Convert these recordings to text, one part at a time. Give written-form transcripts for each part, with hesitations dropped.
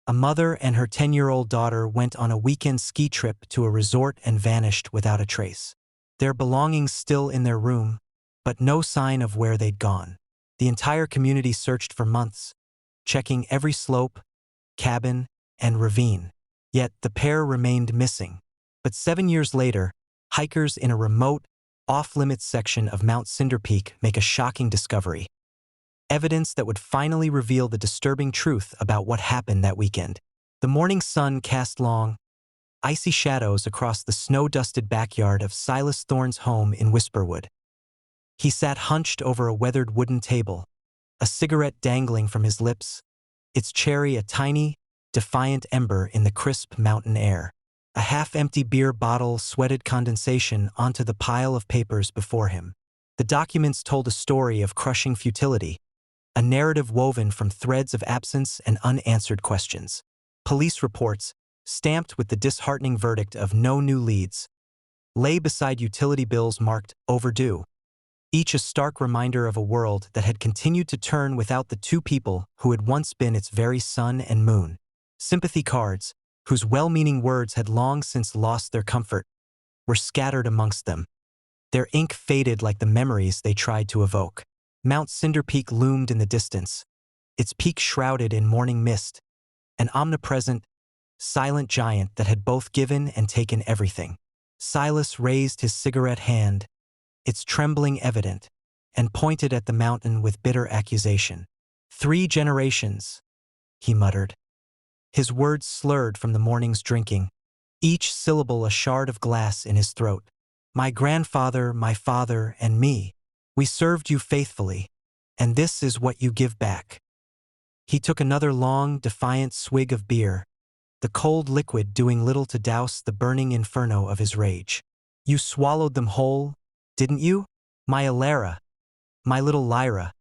A mother and her 10-year-old daughter went on a weekend ski trip to a resort and vanished without a trace. Their belongings still in their room, but no sign of where they'd gone. The entire community searched for months, checking every slope, cabin, and ravine. Yet the pair remained missing. But 7 years later, hikers in a remote, off-limits section of Mount Cinderpeak make a shocking discovery. Evidence that would finally reveal the disturbing truth about what happened that weekend. The morning sun cast long, icy shadows across the snow-dusted backyard of Silas Thorne's home in Whisperwood. He sat hunched over a weathered wooden table, a cigarette dangling from his lips, its cherry a tiny, defiant ember in the crisp mountain air. A half-empty beer bottle sweated condensation onto the pile of papers before him. The documents told a story of crushing futility, a narrative woven from threads of absence and unanswered questions. Police reports, stamped with the disheartening verdict of no new leads, lay beside utility bills marked overdue, each a stark reminder of a world that had continued to turn without the two people who had once been its very sun and moon. Sympathy cards, whose well-meaning words had long since lost their comfort, were scattered amongst them. Their ink faded like the memories they tried to evoke. Mount Cinderpeak loomed in the distance, its peak shrouded in morning mist, an omnipresent, silent giant that had both given and taken everything. Silas raised his cigarette hand, its trembling evident, and pointed at the mountain with bitter accusation. 3 generations, he muttered. His words slurred from the morning's drinking, each syllable a shard of glass in his throat. My grandfather, my father, and me, we served you faithfully, and this is what you give back. He took another long, defiant swig of beer, the cold liquid doing little to douse the burning inferno of his rage. You swallowed them whole, didn't you? My Elara, my little Lyra,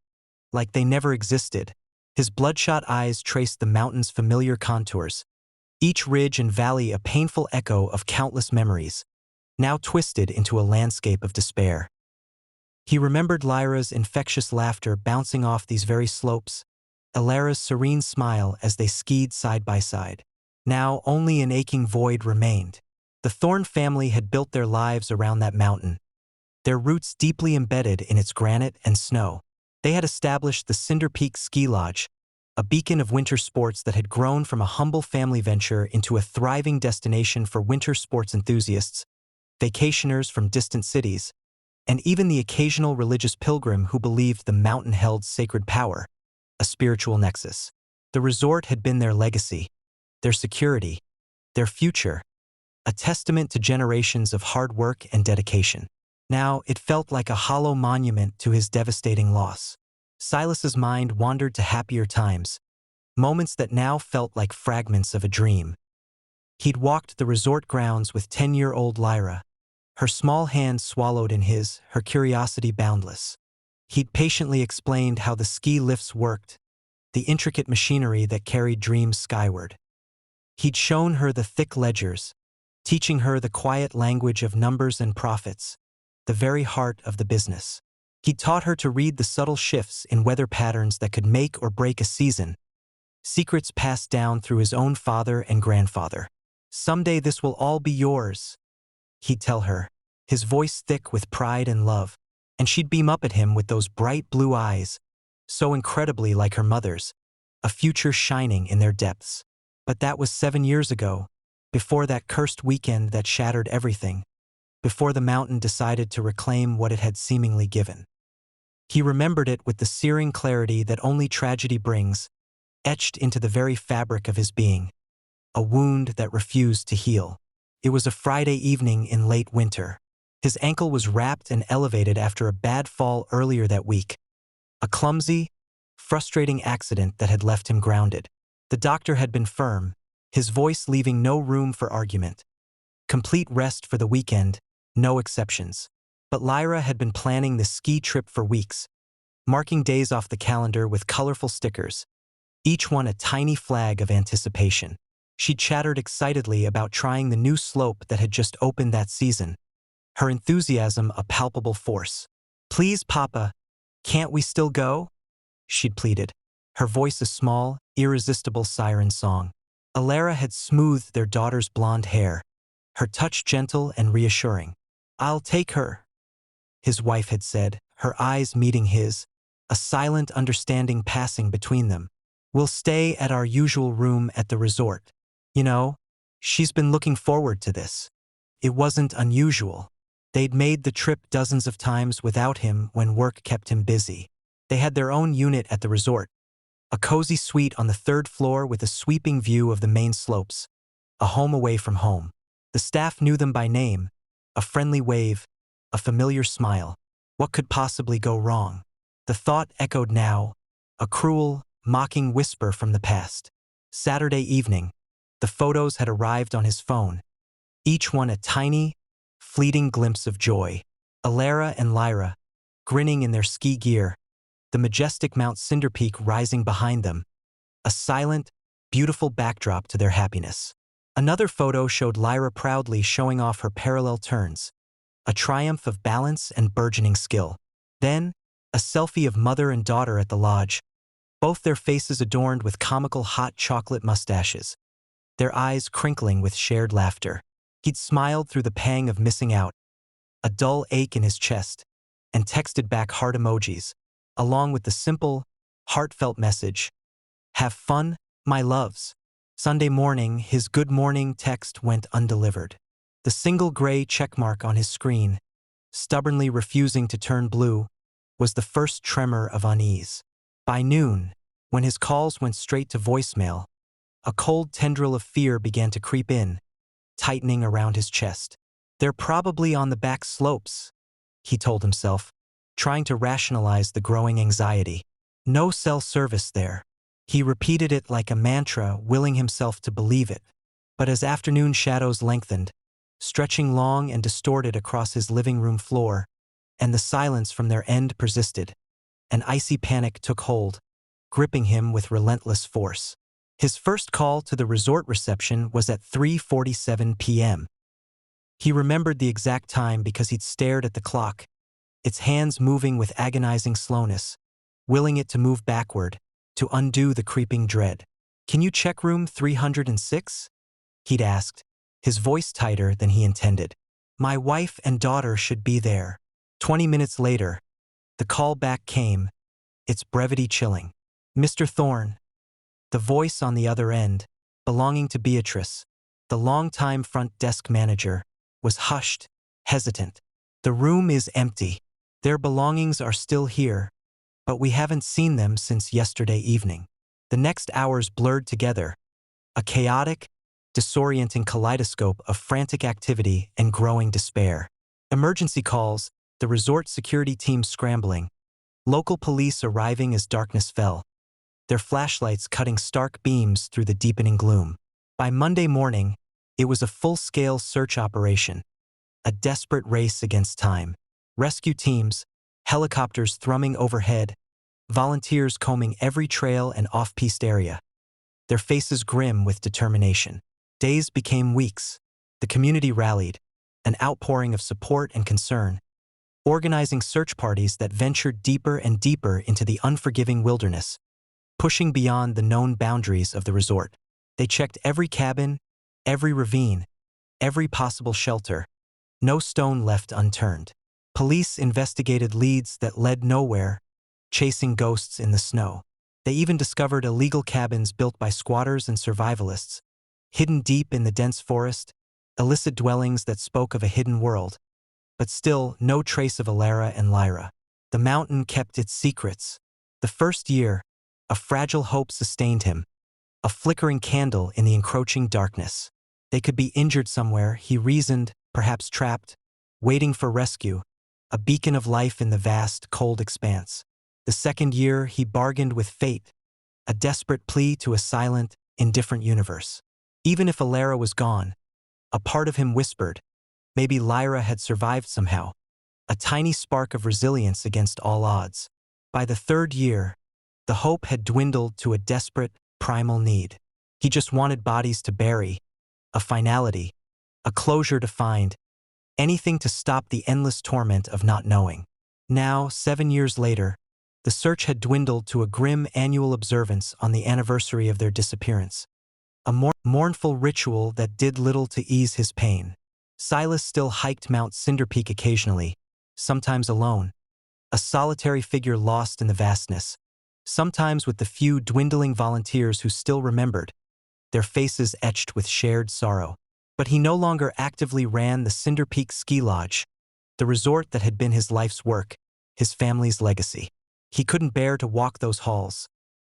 like they never existed. His bloodshot eyes traced the mountain's familiar contours, each ridge and valley a painful echo of countless memories, now twisted into a landscape of despair. He remembered Lyra's infectious laughter bouncing off these very slopes, Elara's serene smile as they skied side by side. Now only an aching void remained. The Thorne family had built their lives around that mountain, their roots deeply embedded in its granite and snow. They had established the Cinderpeak Ski Lodge, a beacon of winter sports that had grown from a humble family venture into a thriving destination for winter sports enthusiasts, vacationers from distant cities, and even the occasional religious pilgrim who believed the mountain held sacred power, a spiritual nexus. The resort had been their legacy, their security, their future, a testament to generations of hard work and dedication. Now it felt like a hollow monument to his devastating loss. Silas's mind wandered to happier times, moments that now felt like fragments of a dream. He'd walked the resort grounds with 10-year-old Lyra, her small hand swallowed in his, her curiosity boundless. He'd patiently explained how the ski lifts worked, the intricate machinery that carried dreams skyward. He'd shown her the thick ledgers, teaching her the quiet language of numbers and profits, the very heart of the business. He taught her to read the subtle shifts in weather patterns that could make or break a season, secrets passed down through his own father and grandfather. Someday this will all be yours, he'd tell her, his voice thick with pride and love, and she'd beam up at him with those bright blue eyes, so incredibly like her mother's, a future shining in their depths. But that was 7 years ago, before that cursed weekend that shattered everything, before the mountain decided to reclaim what it had seemingly given. He remembered it with the searing clarity that only tragedy brings, etched into the very fabric of his being, a wound that refused to heal. It was a Friday evening in late winter. His ankle was wrapped and elevated after a bad fall earlier that week, a clumsy, frustrating accident that had left him grounded. The doctor had been firm, his voice leaving no room for argument. Complete rest for the weekend, no exceptions. But Lyra had been planning the ski trip for weeks, marking days off the calendar with colorful stickers, each one a tiny flag of anticipation. She chattered excitedly about trying the new slope that had just opened that season, her enthusiasm a palpable force. "Please, Papa, can't we still go?" she'd pleaded, her voice a small, irresistible siren song. Elara had smoothed their daughter's blonde hair, her touch gentle and reassuring. "I'll take her," his wife had said, her eyes meeting his, a silent understanding passing between them. "We'll stay at our usual room at the resort. You know, she's been looking forward to this." It wasn't unusual. They'd made the trip dozens of times without him when work kept him busy. They had their own unit at the resort, a cozy suite on the third floor with a sweeping view of the main slopes, a home away from home. The staff knew them by name, a friendly wave, a familiar smile. What could possibly go wrong? The thought echoed now, a cruel, mocking whisper from the past. Saturday evening, the photos had arrived on his phone, each one a tiny, fleeting glimpse of joy. Elara and Lyra, grinning in their ski gear, the majestic Mount Cinderpeak rising behind them, a silent, beautiful backdrop to their happiness. Another photo showed Lyra proudly showing off her parallel turns, a triumph of balance and burgeoning skill. Then, a selfie of mother and daughter at the lodge, both their faces adorned with comical hot chocolate mustaches, their eyes crinkling with shared laughter. He'd smiled through the pang of missing out, a dull ache in his chest, and texted back heart emojis, along with the simple, heartfelt message, "Have fun, my loves." Sunday morning, his good morning text went undelivered. The single gray checkmark on his screen, stubbornly refusing to turn blue, was the first tremor of unease. By noon, when his calls went straight to voicemail, a cold tendril of fear began to creep in, tightening around his chest. "They're probably on the back slopes," he told himself, trying to rationalize the growing anxiety. "No cell service there." He repeated it like a mantra, willing himself to believe it. But as afternoon shadows lengthened, stretching long and distorted across his living room floor, and the silence from their end persisted, an icy panic took hold, gripping him with relentless force. His first call to the resort reception was at 3:47 p.m. He remembered the exact time because he'd stared at the clock, its hands moving with agonizing slowness, willing it to move backward, to undo the creeping dread. "Can you check room 306? He'd asked, his voice tighter than he intended. "My wife and daughter should be there." 20 minutes later, the call back came, its brevity chilling. "Mr. Thorne." The voice on the other end, belonging to Beatrice, the longtime front desk manager, was hushed, hesitant. "The room is empty. Their belongings are still here, but we haven't seen them since yesterday evening." The next hours blurred together, a chaotic, disorienting kaleidoscope of frantic activity and growing despair. Emergency calls, the resort security team scrambling, local police arriving as darkness fell, their flashlights cutting stark beams through the deepening gloom. By Monday morning, it was a full-scale search operation, a desperate race against time. Rescue teams, helicopters thrumming overhead, volunteers combing every trail and off-piste area, their faces grim with determination. Days became weeks. The community rallied, an outpouring of support and concern, organizing search parties that ventured deeper and deeper into the unforgiving wilderness, pushing beyond the known boundaries of the resort. They checked every cabin, every ravine, every possible shelter, no stone left unturned. Police investigated leads that led nowhere, chasing ghosts in the snow. They even discovered illegal cabins built by squatters and survivalists, hidden deep in the dense forest, illicit dwellings that spoke of a hidden world. But still, no trace of Elara and Lyra. The mountain kept its secrets. The first year, a fragile hope sustained him, a flickering candle in the encroaching darkness. They could be injured somewhere, he reasoned, perhaps trapped, waiting for rescue, a beacon of life in the vast, cold expanse. The second year, he bargained with fate, a desperate plea to a silent, indifferent universe. Even if Elara was gone, a part of him whispered, maybe Lyra had survived somehow, a tiny spark of resilience against all odds. By the third year, the hope had dwindled to a desperate, primal need. He just wanted bodies to bury, a finality, a closure to find, anything to stop the endless torment of not knowing. Now, 7 years later, the search had dwindled to a grim annual observance on the anniversary of their disappearance. a mournful ritual that did little to ease his pain. Silas still hiked Mount Cinderpeak occasionally, sometimes alone, a solitary figure lost in the vastness, sometimes with the few dwindling volunteers who still remembered, their faces etched with shared sorrow. But he no longer actively ran the Cinderpeak Ski Lodge, the resort that had been his life's work, his family's legacy. He couldn't bear to walk those halls,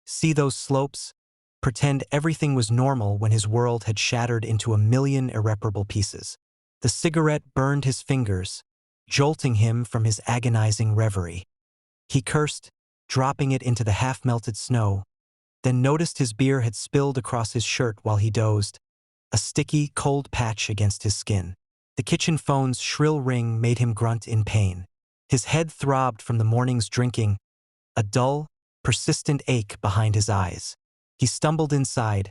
see those slopes, pretend everything was normal when his world had shattered into a million irreparable pieces. The cigarette burned his fingers, jolting him from his agonizing reverie. He cursed, dropping it into the half-melted snow, then noticed his beer had spilled across his shirt while he dozed, a sticky, cold patch against his skin. The kitchen phone's shrill ring made him grunt in pain. His head throbbed from the morning's drinking, a dull, persistent ache behind his eyes. He stumbled inside,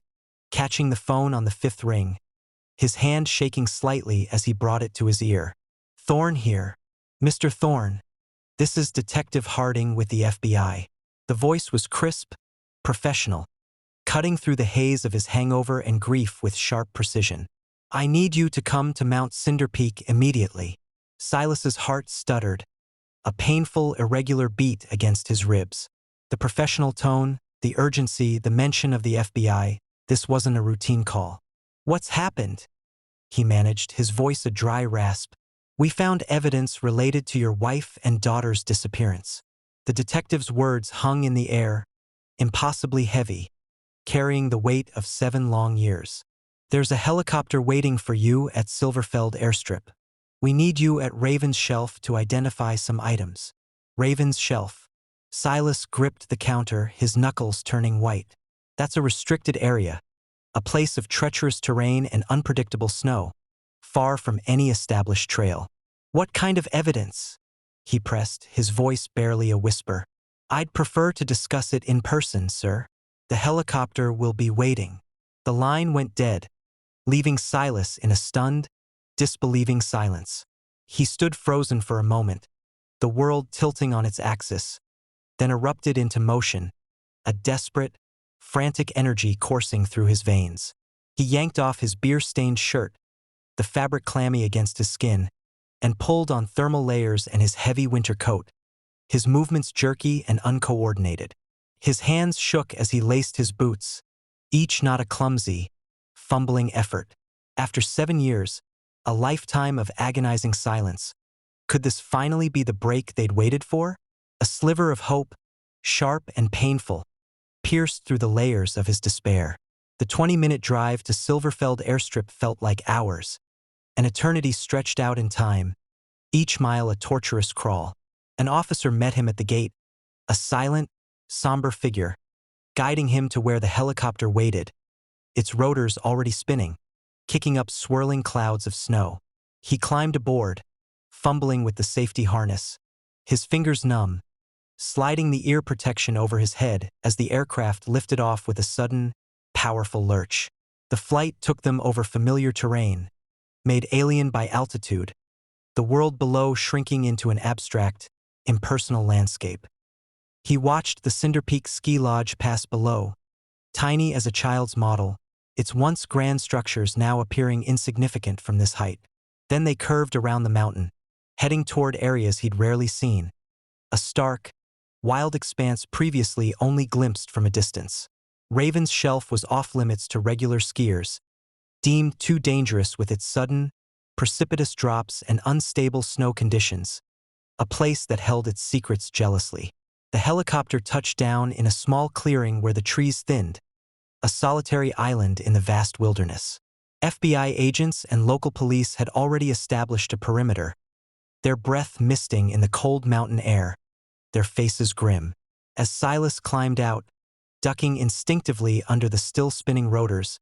catching the phone on the fifth ring, his hand shaking slightly as he brought it to his ear. "Thorne here. Mr. Thorne. This is Detective Harding with the FBI." The voice was crisp, professional, cutting through the haze of his hangover and grief with sharp precision. "I need you to come to Mount Cinderpeak immediately." Silas's heart stuttered, a painful, irregular beat against his ribs. The professional tone, the urgency, the mention of the FBI, this wasn't a routine call. "What's happened?" he managed, his voice a dry rasp. "We found evidence related to your wife and daughter's disappearance." The detective's words hung in the air, impossibly heavy, carrying the weight of 7 long years. "There's a helicopter waiting for you at Silverfeld Airstrip. We need you at Raven's Shelf to identify some items." Raven's Shelf. Silas gripped the counter, his knuckles turning white. That's a restricted area, a place of treacherous terrain and unpredictable snow, far from any established trail. "What kind of evidence?" he pressed, his voice barely a whisper. "I'd prefer to discuss it in person, sir. The helicopter will be waiting." The line went dead, leaving Silas in a stunned, disbelieving silence. He stood frozen for a moment, the world tilting on its axis, then erupted into motion, a desperate, frantic energy coursing through his veins. He yanked off his beer-stained shirt, the fabric clammy against his skin, and pulled on thermal layers and his heavy winter coat, his movements jerky and uncoordinated. His hands shook as he laced his boots, each not a clumsy, fumbling effort. After 7 years, a lifetime of agonizing silence, could this finally be the break they'd waited for? A sliver of hope, sharp and painful, pierced through the layers of his despair. The 20-minute drive to Silverfeld Airstrip felt like hours, an eternity stretched out in time, each mile a torturous crawl. An officer met him at the gate, a silent, somber figure, guiding him to where the helicopter waited, its rotors already spinning, kicking up swirling clouds of snow. He climbed aboard, fumbling with the safety harness, his fingers numb, sliding the ear protection over his head as the aircraft lifted off with a sudden, powerful lurch. The flight took them over familiar terrain, made alien by altitude, the world below shrinking into an abstract, impersonal landscape. He watched the Cinderpeak Ski Lodge pass below, tiny as a child's model, its once grand structures now appearing insignificant from this height. Then they curved around the mountain, heading toward areas he'd rarely seen, a stark, wild expanse previously only glimpsed from a distance. Raven's Shelf was off-limits to regular skiers, deemed too dangerous with its sudden, precipitous drops and unstable snow conditions, a place that held its secrets jealously. The helicopter touched down in a small clearing where the trees thinned, a solitary island in the vast wilderness. FBI agents and local police had already established a perimeter, their breath misting in the cold mountain air, their faces grim. As Silas climbed out, ducking instinctively under the still-spinning rotors,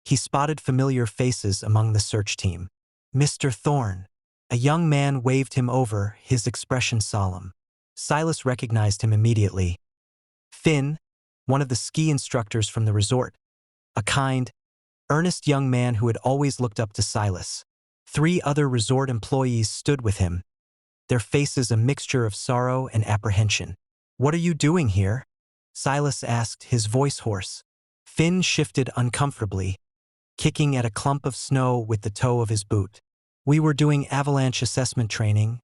he spotted familiar faces among the search team. "Mr. Thorne." A young man waved him over, his expression solemn. Silas recognized him immediately. Finn, one of the ski instructors from the resort, a kind, earnest young man who had always looked up to Silas. 3 other resort employees stood with him, their faces a mixture of sorrow and apprehension. "What are you doing here?" Silas asked, his voice hoarse. Finn shifted uncomfortably, kicking at a clump of snow with the toe of his boot. We were doing avalanche assessment training,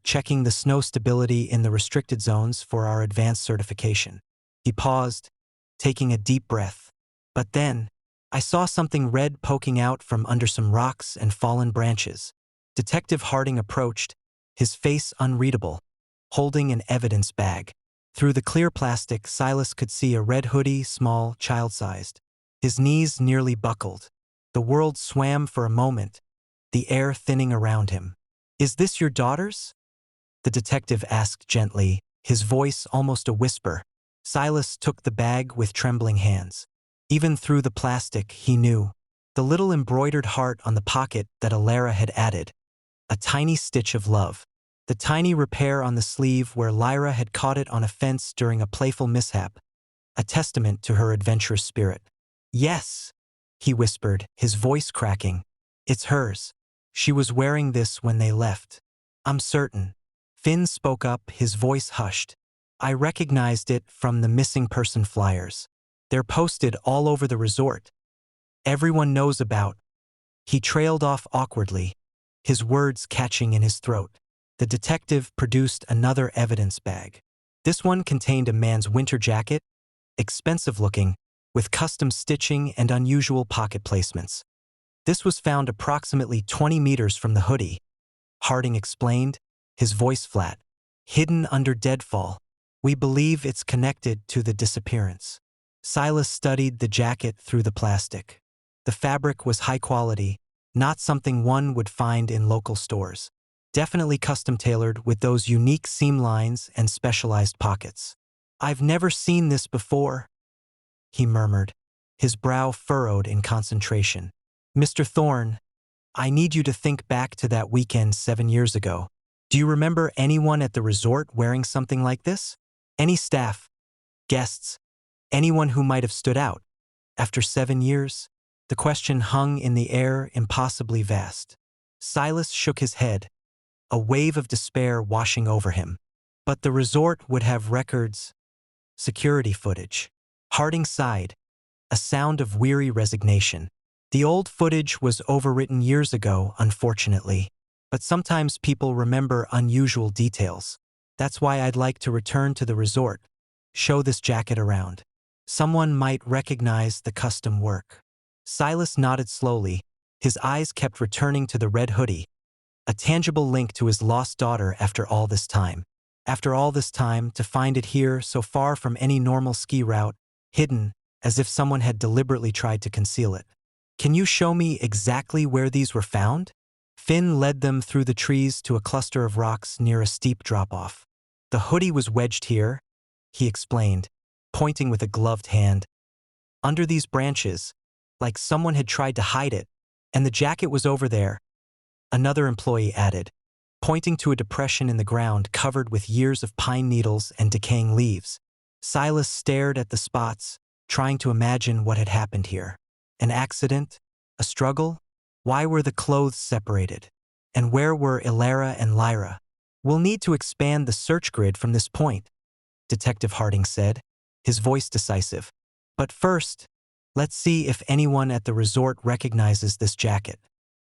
checking the snow stability in the restricted zones for our advanced certification. He paused, taking a deep breath. But then, I saw something red poking out from under some rocks and fallen branches. Detective Harding approached, his face unreadable, holding an evidence bag. Through the clear plastic, Silas could see a red hoodie, small, child-sized. His knees nearly buckled. The world swam for a moment, the air thinning around him. "Is this your daughter's?" the detective asked gently, his voice almost a whisper. Silas took the bag with trembling hands. Even through the plastic, he knew. The little embroidered heart on the pocket that Elara had added. A tiny stitch of love. The tiny repair on the sleeve where Lyra had caught it on a fence during a playful mishap. A testament to her adventurous spirit. "Yes," he whispered, his voice cracking. "It's hers. She was wearing this when they left. I'm certain." Finn spoke up, his voice hushed. "I recognized it from the missing person flyers. They're posted all over the resort. Everyone knows about." He trailed off awkwardly, his words catching in his throat. The detective produced another evidence bag. This one contained a man's winter jacket, expensive looking, with custom stitching and unusual pocket placements. "This was found approximately 20 meters from the hoodie," Harding explained, his voice flat. "Hidden under deadfall. We believe it's connected to the disappearance." Silas studied the jacket through the plastic. The fabric was high quality, not something one would find in local stores. Definitely custom-tailored with those unique seam lines and specialized pockets. "I've never seen this before," he murmured, his brow furrowed in concentration. "Mr. Thorne, I need you to think back to that weekend 7 years ago. Do you remember anyone at the resort wearing something like this? Any staff, guests, anyone who might have stood out? After 7 years?" The question hung in the air, impossibly vast. Silas shook his head, a wave of despair washing over him. "But the resort would have records, security footage." Harding sighed, a sound of weary resignation. "The old footage was overwritten years ago, unfortunately. But sometimes people remember unusual details. That's why I'd like to return to the resort, show this jacket around. Someone might recognize the custom work." Silas nodded slowly, his eyes kept returning to the red hoodie. A tangible link to his lost daughter after all this time. After all this time, to find it here, so far from any normal ski route, hidden, as if someone had deliberately tried to conceal it. "Can you show me exactly where these were found?" Finn led them through the trees to a cluster of rocks near a steep drop-off. "The hoodie was wedged here," he explained, pointing with a gloved hand. "Under these branches, like someone had tried to hide it, and the jacket was over there," another employee added, pointing to a depression in the ground covered with years of pine needles and decaying leaves. Silas stared at the spots, trying to imagine what had happened here. An accident? A struggle? Why were the clothes separated? And where were Elara and Lyra? "We'll need to expand the search grid from this point," Detective Harding said, his voice decisive. "But first, let's see if anyone at the resort recognizes this jacket.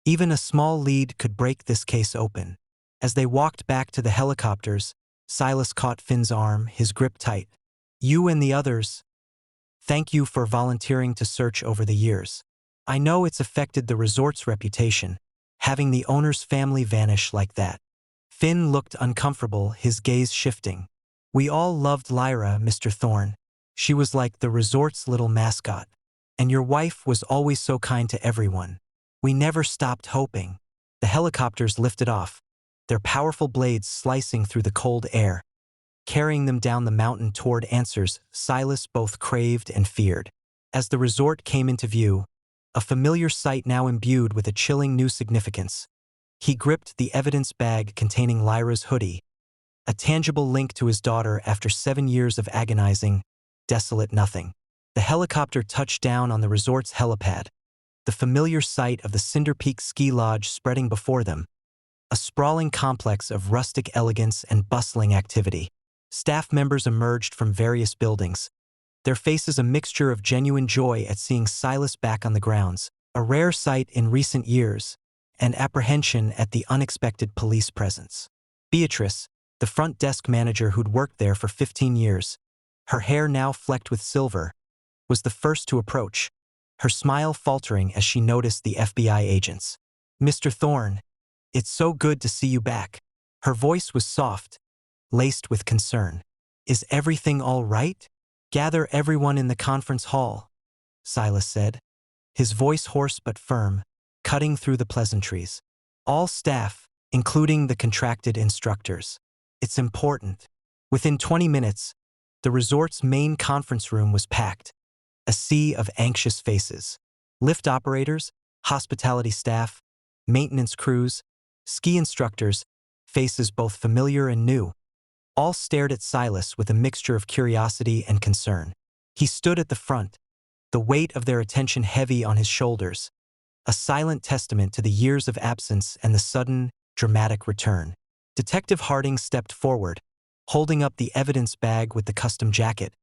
Even a small lead could break this case open." As they walked back to the helicopters, Silas caught Finn's arm, his grip tight. "You and the others, thank you for volunteering to search over the years. I know it's affected the resort's reputation, having the owner's family vanish like that." Finn looked uncomfortable, his gaze shifting. "We all loved Lyra, Mr. Thorne. She was like the resort's little mascot. And your wife was always so kind to everyone. We never stopped hoping." The helicopters lifted off, their powerful blades slicing through the cold air, carrying them down the mountain toward answers Silas both craved and feared. As the resort came into view, a familiar sight now imbued with a chilling new significance, he gripped the evidence bag containing Lyra's hoodie, a tangible link to his daughter after 7 years of agonizing, desolate nothing. The helicopter touched down on the resort's helipad, the familiar sight of the Cinderpeak Ski Lodge spreading before them, a sprawling complex of rustic elegance and bustling activity. Staff members emerged from various buildings, their faces a mixture of genuine joy at seeing Silas back on the grounds, a rare sight in recent years, and apprehension at the unexpected police presence. Beatrice, the front desk manager who'd worked there for 15 years, her hair now flecked with silver, was the first to approach, her smile faltering as she noticed the FBI agents. "Mr. Thorne, it's so good to see you back." Her voice was soft, laced with concern. "Is everything all right?" "Gather everyone in the conference hall," Silas said, his voice hoarse but firm, cutting through the pleasantries. "All staff, including the contracted instructors. It's important." Within 20 minutes, the resort's main conference room was packed, a sea of anxious faces. Lift operators, hospitality staff, maintenance crews, ski instructors, faces both familiar and new, all stared at Silas with a mixture of curiosity and concern. He stood at the front, the weight of their attention heavy on his shoulders, a silent testament to the years of absence and the sudden, dramatic return. Detective Harding stepped forward, holding up the evidence bag with the custom jacket,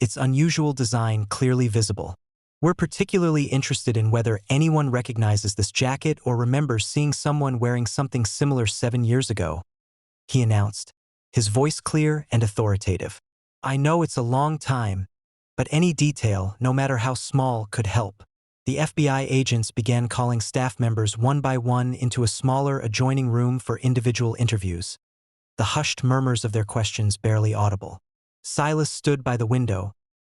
its unusual design clearly visible. "We're particularly interested in whether anyone recognizes this jacket or remembers seeing someone wearing something similar 7 years ago," he announced, his voice clear and authoritative. "I know it's a long time, but any detail, no matter how small, could help." The FBI agents began calling staff members one by one into a smaller adjoining room for individual interviews, the hushed murmurs of their questions barely audible. Silas stood by the window,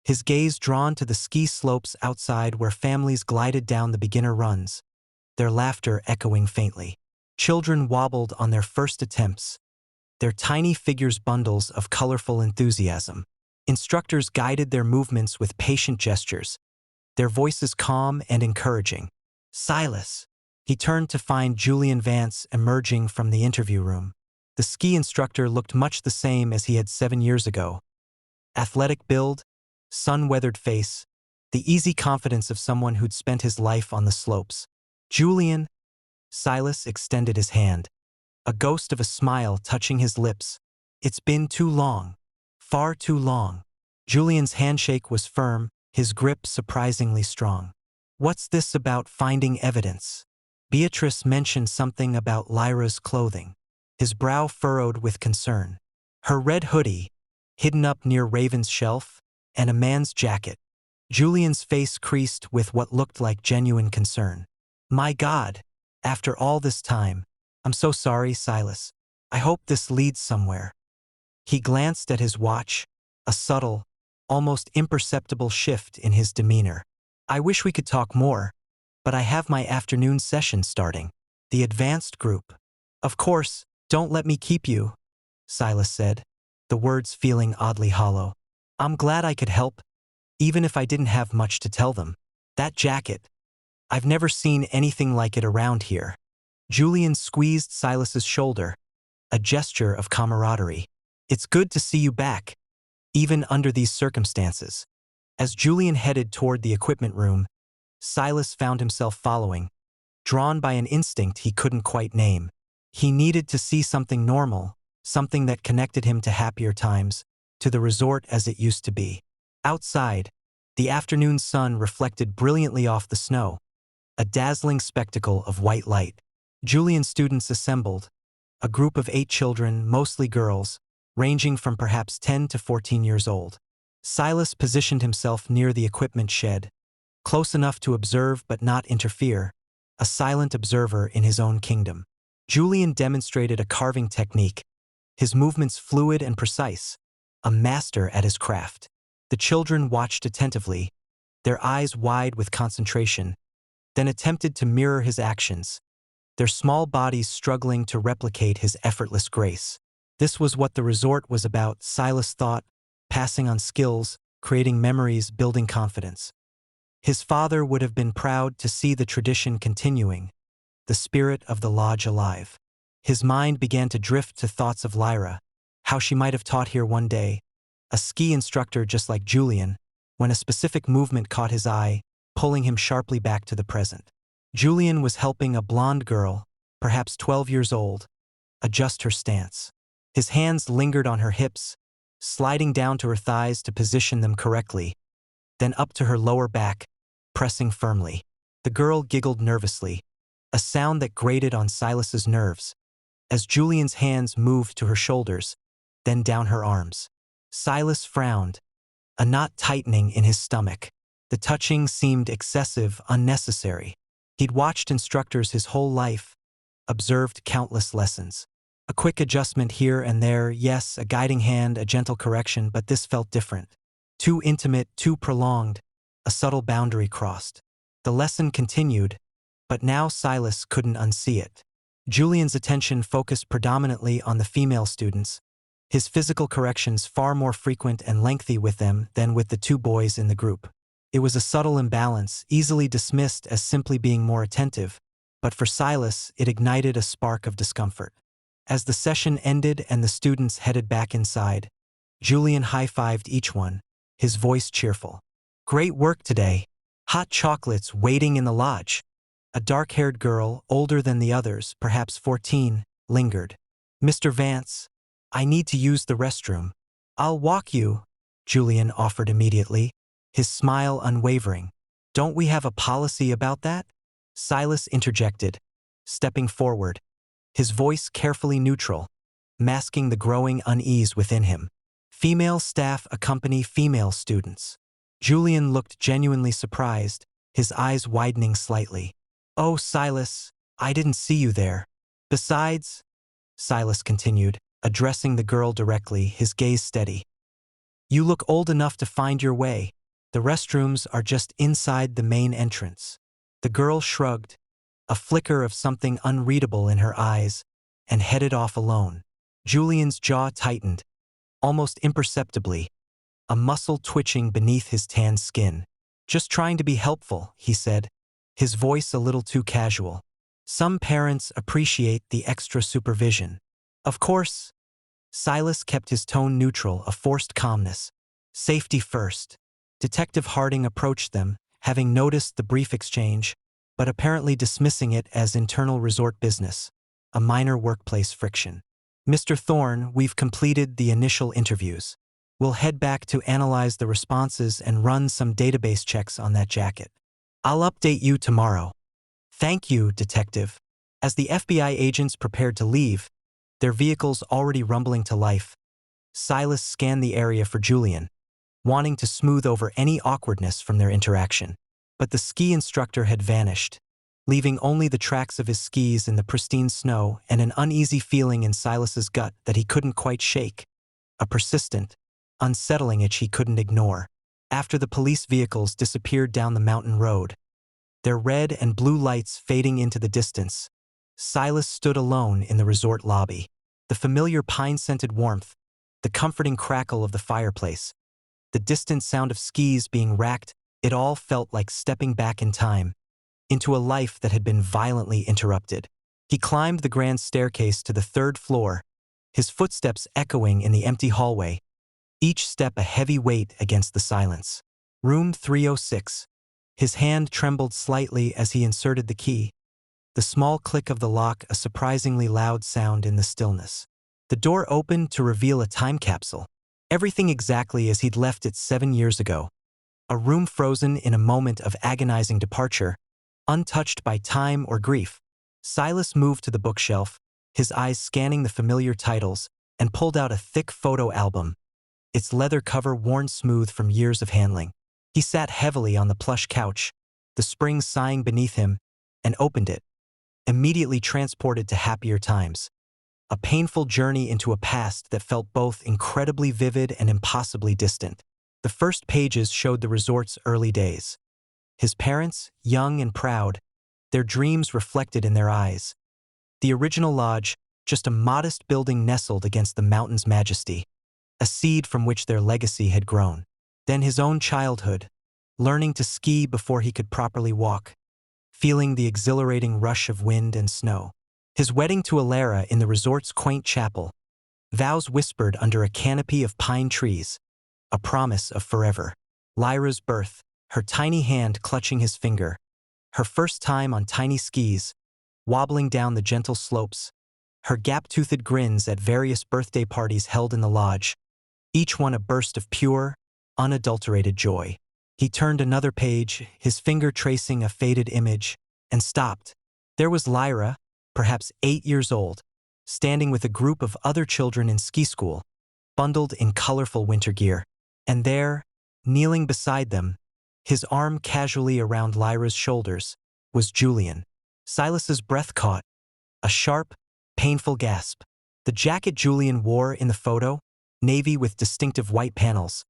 his gaze drawn to the ski slopes outside where families glided down the beginner runs, their laughter echoing faintly. Children wobbled on their first attempts, their tiny figures bundles of colorful enthusiasm. Instructors guided their movements with patient gestures, their voices calm and encouraging. "Silas." He turned to find Julian Vance emerging from the interview room. The ski instructor looked much the same as he had 7 years ago. Athletic build, sun-weathered face, the easy confidence of someone who'd spent his life on the slopes. "Julian." Silas extended his hand, a ghost of a smile touching his lips. "It's been too long. Far too long." Julian's handshake was firm, his grip surprisingly strong. "What's this about finding evidence?" Beatrice mentioned something about Lyra's clothing. His brow furrowed with concern. Her red hoodie, hidden up near Raven's shelf, and a man's jacket. Julian's face creased with what looked like genuine concern. "My God, after all this time. I'm so sorry, Silas. I hope this leads somewhere." He glanced at his watch, a subtle, almost imperceptible shift in his demeanor. "I wish we could talk more, but I have my afternoon session starting." The advanced group. "Of course, don't let me keep you," Silas said, the words feeling oddly hollow. "I'm glad I could help, even if I didn't have much to tell them. That jacket. I've never seen anything like it around here." Julian squeezed Silas's shoulder, a gesture of camaraderie. "It's good to see you back, even under these circumstances." As Julian headed toward the equipment room, Silas found himself following, drawn by an instinct he couldn't quite name. He needed to see something normal, something that connected him to happier times, to the resort as it used to be. Outside, the afternoon sun reflected brilliantly off the snow, a dazzling spectacle of white light. Julian's students assembled, a group of 8 children, mostly girls, ranging from perhaps 10 to 14 years old. Silas positioned himself near the equipment shed, close enough to observe but not interfere, a silent observer in his own kingdom. Julian demonstrated a carving technique, his movements fluid and precise, a master at his craft. The children watched attentively, their eyes wide with concentration, then attempted to mirror his actions, their small bodies struggling to replicate his effortless grace. This was what the resort was about, Silas thought, passing on skills, creating memories, building confidence. His father would have been proud to see the tradition continuing, the spirit of the lodge alive. His mind began to drift to thoughts of Lyra, how she might have taught here one day, a ski instructor just like Julian, when a specific movement caught his eye, pulling him sharply back to the present. Julian was helping a blonde girl, perhaps 12 years old, adjust her stance. His hands lingered on her hips, sliding down to her thighs to position them correctly, then up to her lower back, pressing firmly. The girl giggled nervously, a sound that grated on Silas's nerves, as Julian's hands moved to her shoulders, then down her arms. Silas frowned, a knot tightening in his stomach. The touching seemed excessive, unnecessary. He'd watched instructors his whole life, observed countless lessons. A quick adjustment here and there, yes, a guiding hand, a gentle correction, but this felt different. Too intimate, too prolonged, a subtle boundary crossed. The lesson continued, but now Silas couldn't unsee it. Julian's attention focused predominantly on the female students, his physical corrections far more frequent and lengthy with them than with the two boys in the group. It was a subtle imbalance, easily dismissed as simply being more attentive, but for Silas it ignited a spark of discomfort. As the session ended and the students headed back inside, Julian high-fived each one, his voice cheerful. "Great work today. Hot chocolates waiting in the lodge." A dark-haired girl, older than the others, perhaps 14, lingered. "Mr. Vance, I need to use the restroom." "I'll walk you," Julian offered immediately, his smile unwavering. "Don't we have a policy about that?" Silas interjected, stepping forward, his voice carefully neutral, masking the growing unease within him. "Female staff accompany female students." Julian looked genuinely surprised, his eyes widening slightly. "Oh, Silas, I didn't see you there. Besides," Silas continued, addressing the girl directly, his gaze steady, "you look old enough to find your way. The restrooms are just inside the main entrance." The girl shrugged, a flicker of something unreadable in her eyes, and headed off alone. Julian's jaw tightened, almost imperceptibly, a muscle twitching beneath his tanned skin. "Just trying to be helpful," he said, his voice a little too casual. "Some parents appreciate the extra supervision." "Of course." Silas kept his tone neutral, a forced calmness. "Safety first." Detective Harding approached them, having noticed the brief exchange, but apparently dismissing it as internal resort business, a minor workplace friction. "Mr. Thorne, we've completed the initial interviews. We'll head back to analyze the responses and run some database checks on that jacket. I'll update you tomorrow." "Thank you, Detective." As the FBI agents prepared to leave, their vehicles already rumbling to life, Silas scanned the area for Julian, wanting to smooth over any awkwardness from their interaction. But the ski instructor had vanished, leaving only the tracks of his skis in the pristine snow and an uneasy feeling in Silas's gut that he couldn't quite shake, a persistent, unsettling itch he couldn't ignore. After the police vehicles disappeared down the mountain road, their red and blue lights fading into the distance, Silas stood alone in the resort lobby. The familiar pine-scented warmth, the comforting crackle of the fireplace, the distant sound of skis being racked, it all felt like stepping back in time, into a life that had been violently interrupted. He climbed the grand staircase to the third floor, his footsteps echoing in the empty hallway, each step a heavy weight against the silence. Room 306. His hand trembled slightly as he inserted the key, the small click of the lock a surprisingly loud sound in the stillness. The door opened to reveal a time capsule, everything exactly as he'd left it 7 years ago. A room frozen in a moment of agonizing departure, untouched by time or grief. Silas moved to the bookshelf, his eyes scanning the familiar titles, and pulled out a thick photo album, its leather cover worn smooth from years of handling. He sat heavily on the plush couch, the springs sighing beneath him, and opened it, immediately transported to happier times. A painful journey into a past that felt both incredibly vivid and impossibly distant. The first pages showed the resort's early days. His parents, young and proud, their dreams reflected in their eyes. The original lodge, just a modest building nestled against the mountain's majesty, a seed from which their legacy had grown. Then his own childhood, learning to ski before he could properly walk, feeling the exhilarating rush of wind and snow. His wedding to Elara in the resort's quaint chapel, vows whispered under a canopy of pine trees, a promise of forever. Lyra's birth, her tiny hand clutching his finger, her first time on tiny skis, wobbling down the gentle slopes, her gap-toothed grins at various birthday parties held in the lodge, each one a burst of pure, unadulterated joy. He turned another page, his finger tracing a faded image, and stopped. There was Lyra, perhaps 8 years old, standing with a group of other children in ski school, bundled in colorful winter gear. And there, kneeling beside them, his arm casually around Lyra's shoulders, was Julian. Silas's breath caught, a sharp, painful gasp. The jacket Julian wore in the photo, navy with distinctive white panels,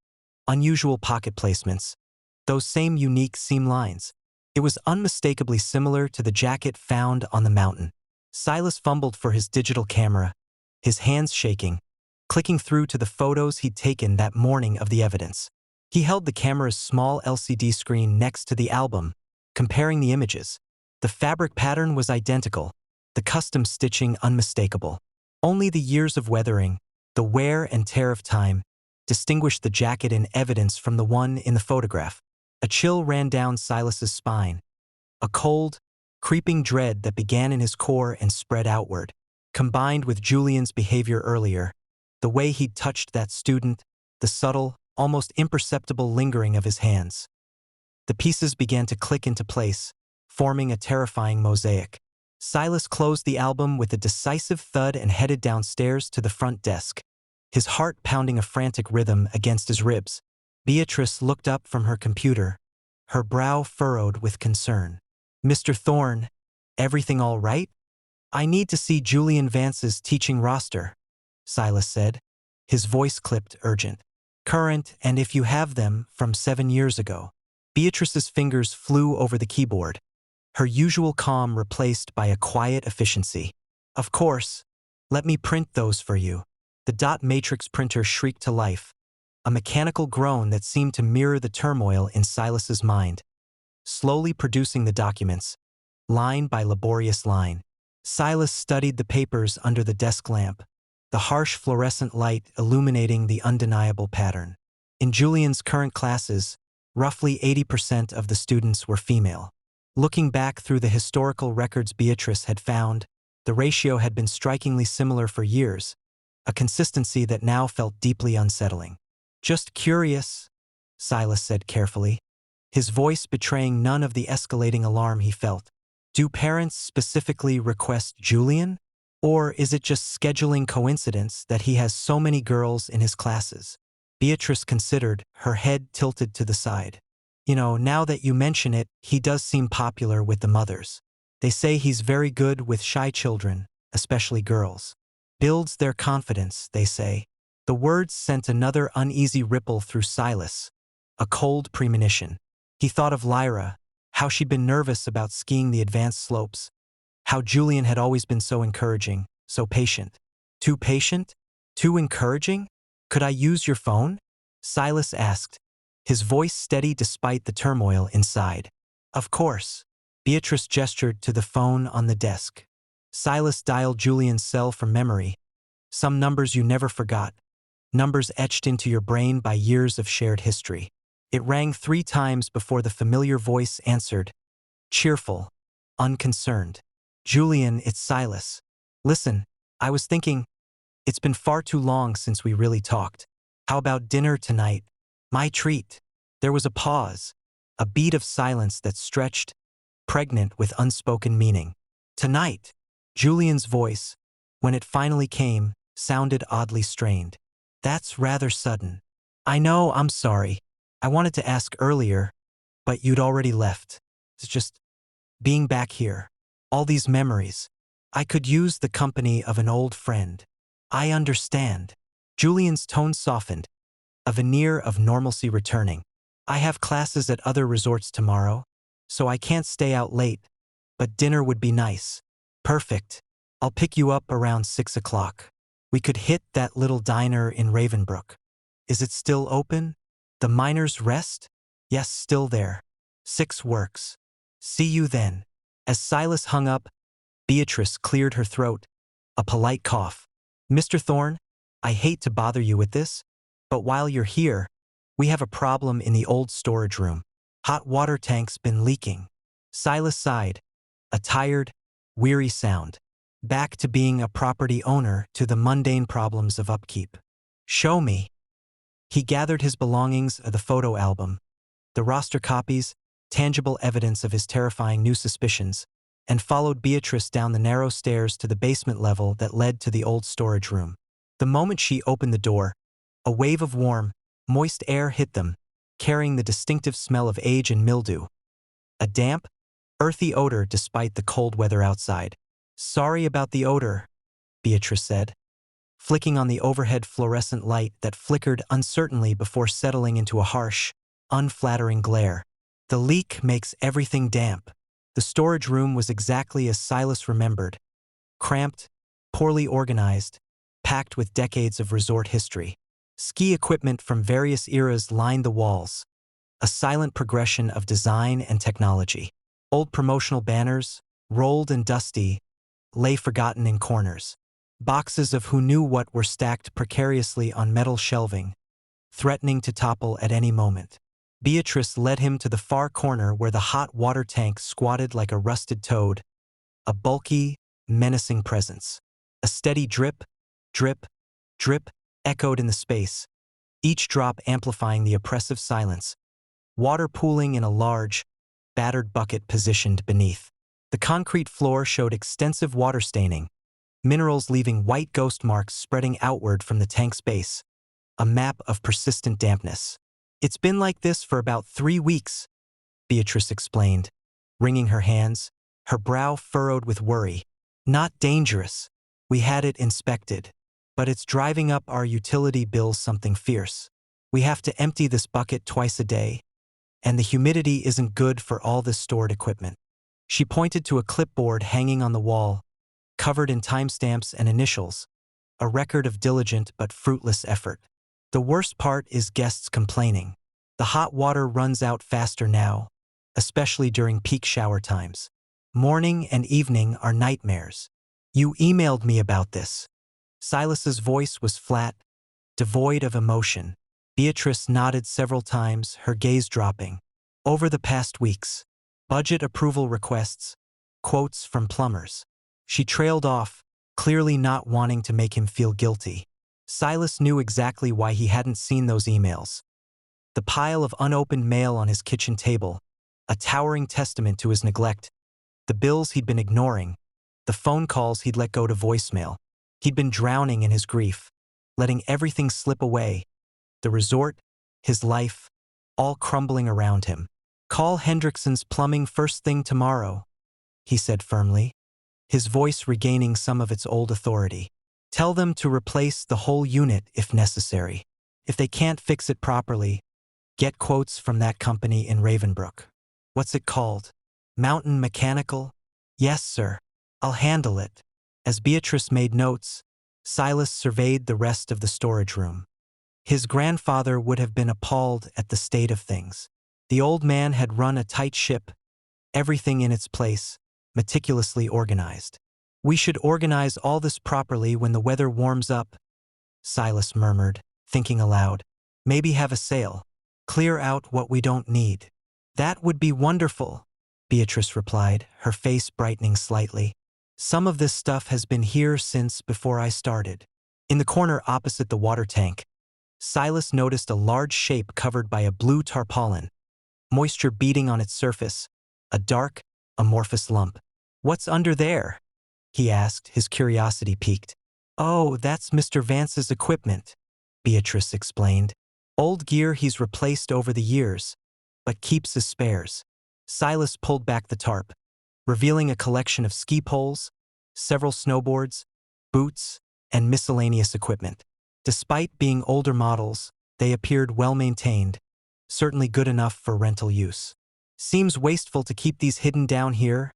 unusual pocket placements, those same unique seam lines. It was unmistakably similar to the jacket found on the mountain. Silas fumbled for his digital camera, his hands shaking, clicking through to the photos he'd taken that morning of the evidence. He held the camera's small LCD screen next to the album, comparing the images. The fabric pattern was identical, the custom stitching unmistakable. Only the years of weathering, the wear and tear of time, distinguished the jacket in evidence from the one in the photograph. A chill ran down Silas's spine, a cold, creeping dread that began in his core and spread outward, combined with Julian's behavior earlier, the way he'd touched that student, the subtle, almost imperceptible lingering of his hands. The pieces began to click into place, forming a terrifying mosaic. Silas closed the album with a decisive thud and headed downstairs to the front desk, his heart pounding a frantic rhythm against his ribs. Beatrice looked up from her computer, her brow furrowed with concern. "Mr. Thorne, everything all right? I need to see Julian Vance's teaching roster," Silas said, his voice clipped urgent. "Current, and if you have them, from 7 years ago." Beatrice's fingers flew over the keyboard, her usual calm replaced by a quiet efficiency. "Of course. Let me print those for you." The dot matrix printer shrieked to life, a mechanical groan that seemed to mirror the turmoil in Silas's mind. Slowly producing the documents, line by laborious line, Silas studied the papers under the desk lamp, the harsh fluorescent light illuminating the undeniable pattern. In Julian's current classes, roughly 80% of the students were female. Looking back through the historical records Beatrice had found, the ratio had been strikingly similar for years, a consistency that now felt deeply unsettling. "Just curious," Silas said carefully, his voice betraying none of the escalating alarm he felt. "Do parents specifically request Julian? Or is it just scheduling coincidence that he has so many girls in his classes?" Beatrice considered, her head tilted to the side. "You know, now that you mention it, he does seem popular with the mothers. They say he's very good with shy children, especially girls. Builds their confidence, they say." The words sent another uneasy ripple through Silas, a cold premonition. He thought of Lyra, how she'd been nervous about skiing the advanced slopes, how Julian had always been so encouraging, so patient. Too patient? Too encouraging? "Could I use your phone?" Silas asked, his voice steady despite the turmoil inside. "Of course." Beatrice gestured to the phone on the desk. Silas dialed Julian's cell from memory, some numbers you never forgot, numbers etched into your brain by years of shared history. It rang 3 times before the familiar voice answered, cheerful, unconcerned. "Julian, it's Silas. Listen, I was thinking, it's been far too long since we really talked. How about dinner tonight? My treat." There was a pause, a beat of silence that stretched, pregnant with unspoken meaning. "Tonight." Julian's voice, when it finally came, sounded oddly strained. "That's rather sudden." "I know, I'm sorry. I wanted to ask earlier, but you'd already left. It's just being back here. All these memories. I could use the company of an old friend." "I understand." Julian's tone softened, a veneer of normalcy returning. "I have classes at other resorts tomorrow, so I can't stay out late, but dinner would be nice." "Perfect. I'll pick you up around 6 o'clock. We could hit that little diner in Ravenbrook." "Is it still open?" "The Miner's Rest?" "Yes, still there. 6 works. See you then." As Silas hung up, Beatrice cleared her throat, a polite cough. "Mr. Thorne, I hate to bother you with this, but while you're here, we have a problem in the old storage room. Hot water tank's been leaking." Silas sighed, a tired, weary sound. Back to being a property owner, to the mundane problems of upkeep. "Show me." He gathered his belongings, the photo album, the roster copies, tangible evidence of his terrifying new suspicions, and followed Beatrice down the narrow stairs to the basement level that led to the old storage room. The moment she opened the door, a wave of warm, moist air hit them, carrying the distinctive smell of age and mildew. A damp, earthy odor despite the cold weather outside. "Sorry about the odor," Beatrice said, flicking on the overhead fluorescent light that flickered uncertainly before settling into a harsh, unflattering glare. "The leak makes everything damp." The storage room was exactly as Silas remembered. Cramped, poorly organized, packed with decades of resort history. Ski equipment from various eras lined the walls, a silent progression of design and technology. Old promotional banners, rolled and dusty, lay forgotten in corners. Boxes of who knew what were stacked precariously on metal shelving, threatening to topple at any moment. Beatrice led him to the far corner where the hot water tank squatted like a rusted toad, a bulky, menacing presence. A steady drip, drip, drip echoed in the space, each drop amplifying the oppressive silence, water pooling in a large, battered bucket positioned beneath. The concrete floor showed extensive water staining, minerals leaving white ghost marks spreading outward from the tank's base, a map of persistent dampness. "It's been like this for about 3 weeks, Beatrice explained, wringing her hands, her brow furrowed with worry. "Not dangerous. We had it inspected. But it's driving up our utility bills something fierce. We have to empty this bucket twice a day, and the humidity isn't good for all this stored equipment." She pointed to a clipboard hanging on the wall, covered in timestamps and initials, a record of diligent but fruitless effort. "The worst part is guests complaining. The hot water runs out faster now, especially during peak shower times. Morning and evening are nightmares. You emailed me about this." Silas's voice was flat, devoid of emotion. Beatrice nodded several times, her gaze dropping. "Over the past weeks. Budget approval requests, quotes from plumbers." She trailed off, clearly not wanting to make him feel guilty. Silas knew exactly why he hadn't seen those emails. The pile of unopened mail on his kitchen table, a towering testament to his neglect. The bills he'd been ignoring, the phone calls he'd let go to voicemail. He'd been drowning in his grief, letting everything slip away. The resort, his life, all crumbling around him. "Call Hendrickson's Plumbing first thing tomorrow," he said firmly, his voice regaining some of its old authority. "Tell them to replace the whole unit if necessary. If they can't fix it properly, get quotes from that company in Ravenbrook. What's it called? Mountain Mechanical?" "Yes, sir. I'll handle it." As Beatrice made notes, Silas surveyed the rest of the storage room. His grandfather would have been appalled at the state of things. The old man had run a tight ship, everything in its place, meticulously organized. "We should organize all this properly when the weather warms up," Silas murmured, thinking aloud. "Maybe have a sale. Clear out what we don't need." "That would be wonderful," Beatrice replied, her face brightening slightly. "Some of this stuff has been here since before I started." In the corner opposite the water tank, Silas noticed a large shape covered by a blue tarpaulin, moisture beading on its surface, a dark, amorphous lump. "What's under there?" he asked, his curiosity piqued. "Oh, that's Mr. Vance's equipment," Beatrice explained. "Old gear he's replaced over the years, but keeps his spares." Silas pulled back the tarp, revealing a collection of ski poles, several snowboards, boots, and miscellaneous equipment. Despite being older models, they appeared well-maintained, certainly good enough for rental use. "Seems wasteful to keep these hidden down here,"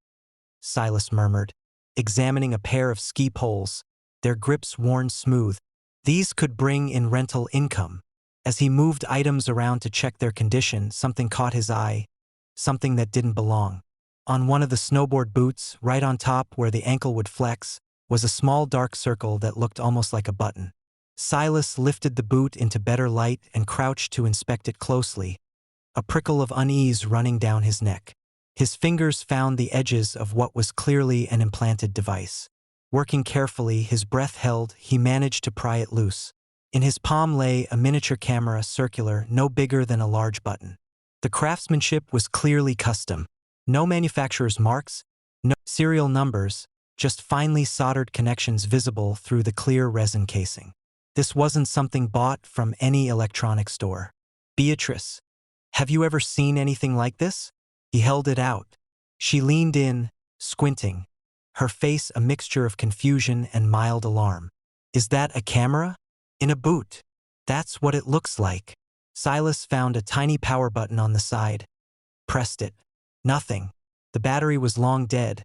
Silas murmured, examining a pair of ski poles, their grips worn smooth. These could bring in rental income. As he moved items around to check their condition, something caught his eye, something that didn't belong. On one of the snowboard boots, right on top where the ankle would flex, was a small dark circle that looked almost like a button. Silas lifted the boot into better light and crouched to inspect it closely, a prickle of unease running down his neck. His fingers found the edges of what was clearly an implanted device. Working carefully, his breath held, he managed to pry it loose. In his palm lay a miniature camera, circular, no bigger than a large button. The craftsmanship was clearly custom. No manufacturer's marks, no serial numbers, just finely soldered connections visible through the clear resin casing. This wasn't something bought from any electronics store. Beatrice, have you ever seen anything like this? He held it out. She leaned in, squinting, her face a mixture of confusion and mild alarm. Is that a camera? In a boot. That's what it looks like. Silas found a tiny power button on the side. Pressed it. Nothing. The battery was long dead,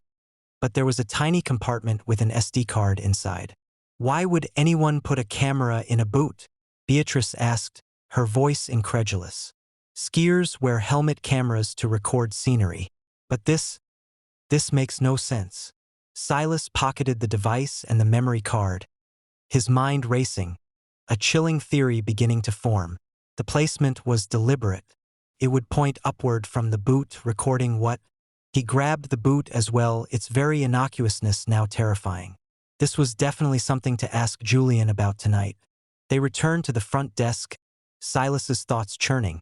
but there was a tiny compartment with an SD card inside. Why would anyone put a camera in a boot? Beatrice asked, her voice incredulous. Skiers wear helmet cameras to record scenery. But this makes no sense. Silas pocketed the device and the memory card, his mind racing, a chilling theory beginning to form. The placement was deliberate. It would point upward from the boot, recording what? He grabbed the boot as well, its very innocuousness now terrifying. This was definitely something to ask Julian about tonight. They returned to the front desk, Silas's thoughts churning,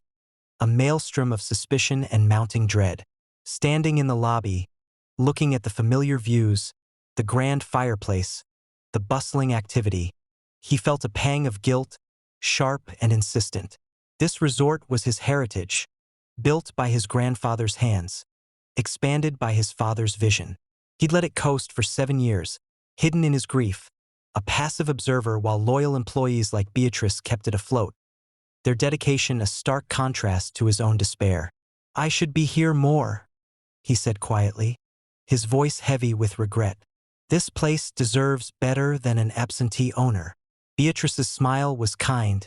a maelstrom of suspicion and mounting dread. Standing in the lobby, looking at the familiar views, the grand fireplace, the bustling activity, he felt a pang of guilt, sharp and insistent. This resort was his heritage, built by his grandfather's hands, expanded by his father's vision. He'd let it coast for 7 years, hidden in his grief, a passive observer while loyal employees like Beatrice kept it afloat, their dedication a stark contrast to his own despair. I should be here more, he said quietly, his voice heavy with regret. This place deserves better than an absentee owner. Beatrice's smile was kind,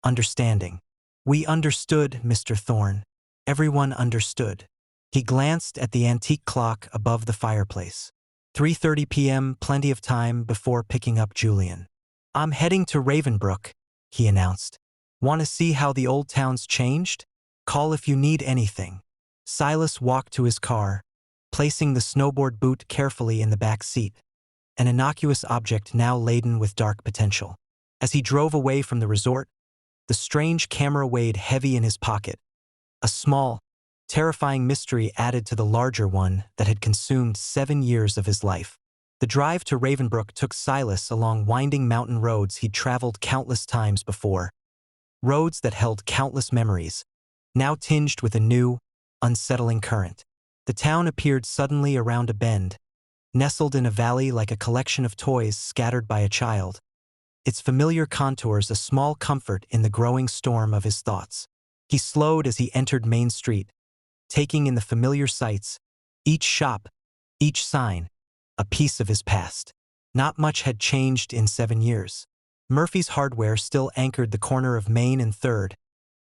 understanding. We understood, Mr. Thorne. Everyone understood. He glanced at the antique clock above the fireplace. 3:30 p.m., plenty of time before picking up Julian. I'm heading to Ravenbrook, he announced. Want to see how the old town's changed? Call if you need anything. Silas walked to his car, placing the snowboard boot carefully in the back seat, an innocuous object now laden with dark potential. As he drove away from the resort, the strange camera weighed heavy in his pocket, a small, terrifying mystery added to the larger one that had consumed 7 years of his life. The drive to Ravenbrook took Silas along winding mountain roads he'd traveled countless times before, roads that held countless memories, now tinged with a new, unsettling current. The town appeared suddenly around a bend, nestled in a valley like a collection of toys scattered by a child, its familiar contours a small comfort in the growing storm of his thoughts. He slowed as he entered Main Street, taking in the familiar sights, each shop, each sign, a piece of his past. Not much had changed in 7 years. Murphy's Hardware still anchored the corner of Main and 3rd,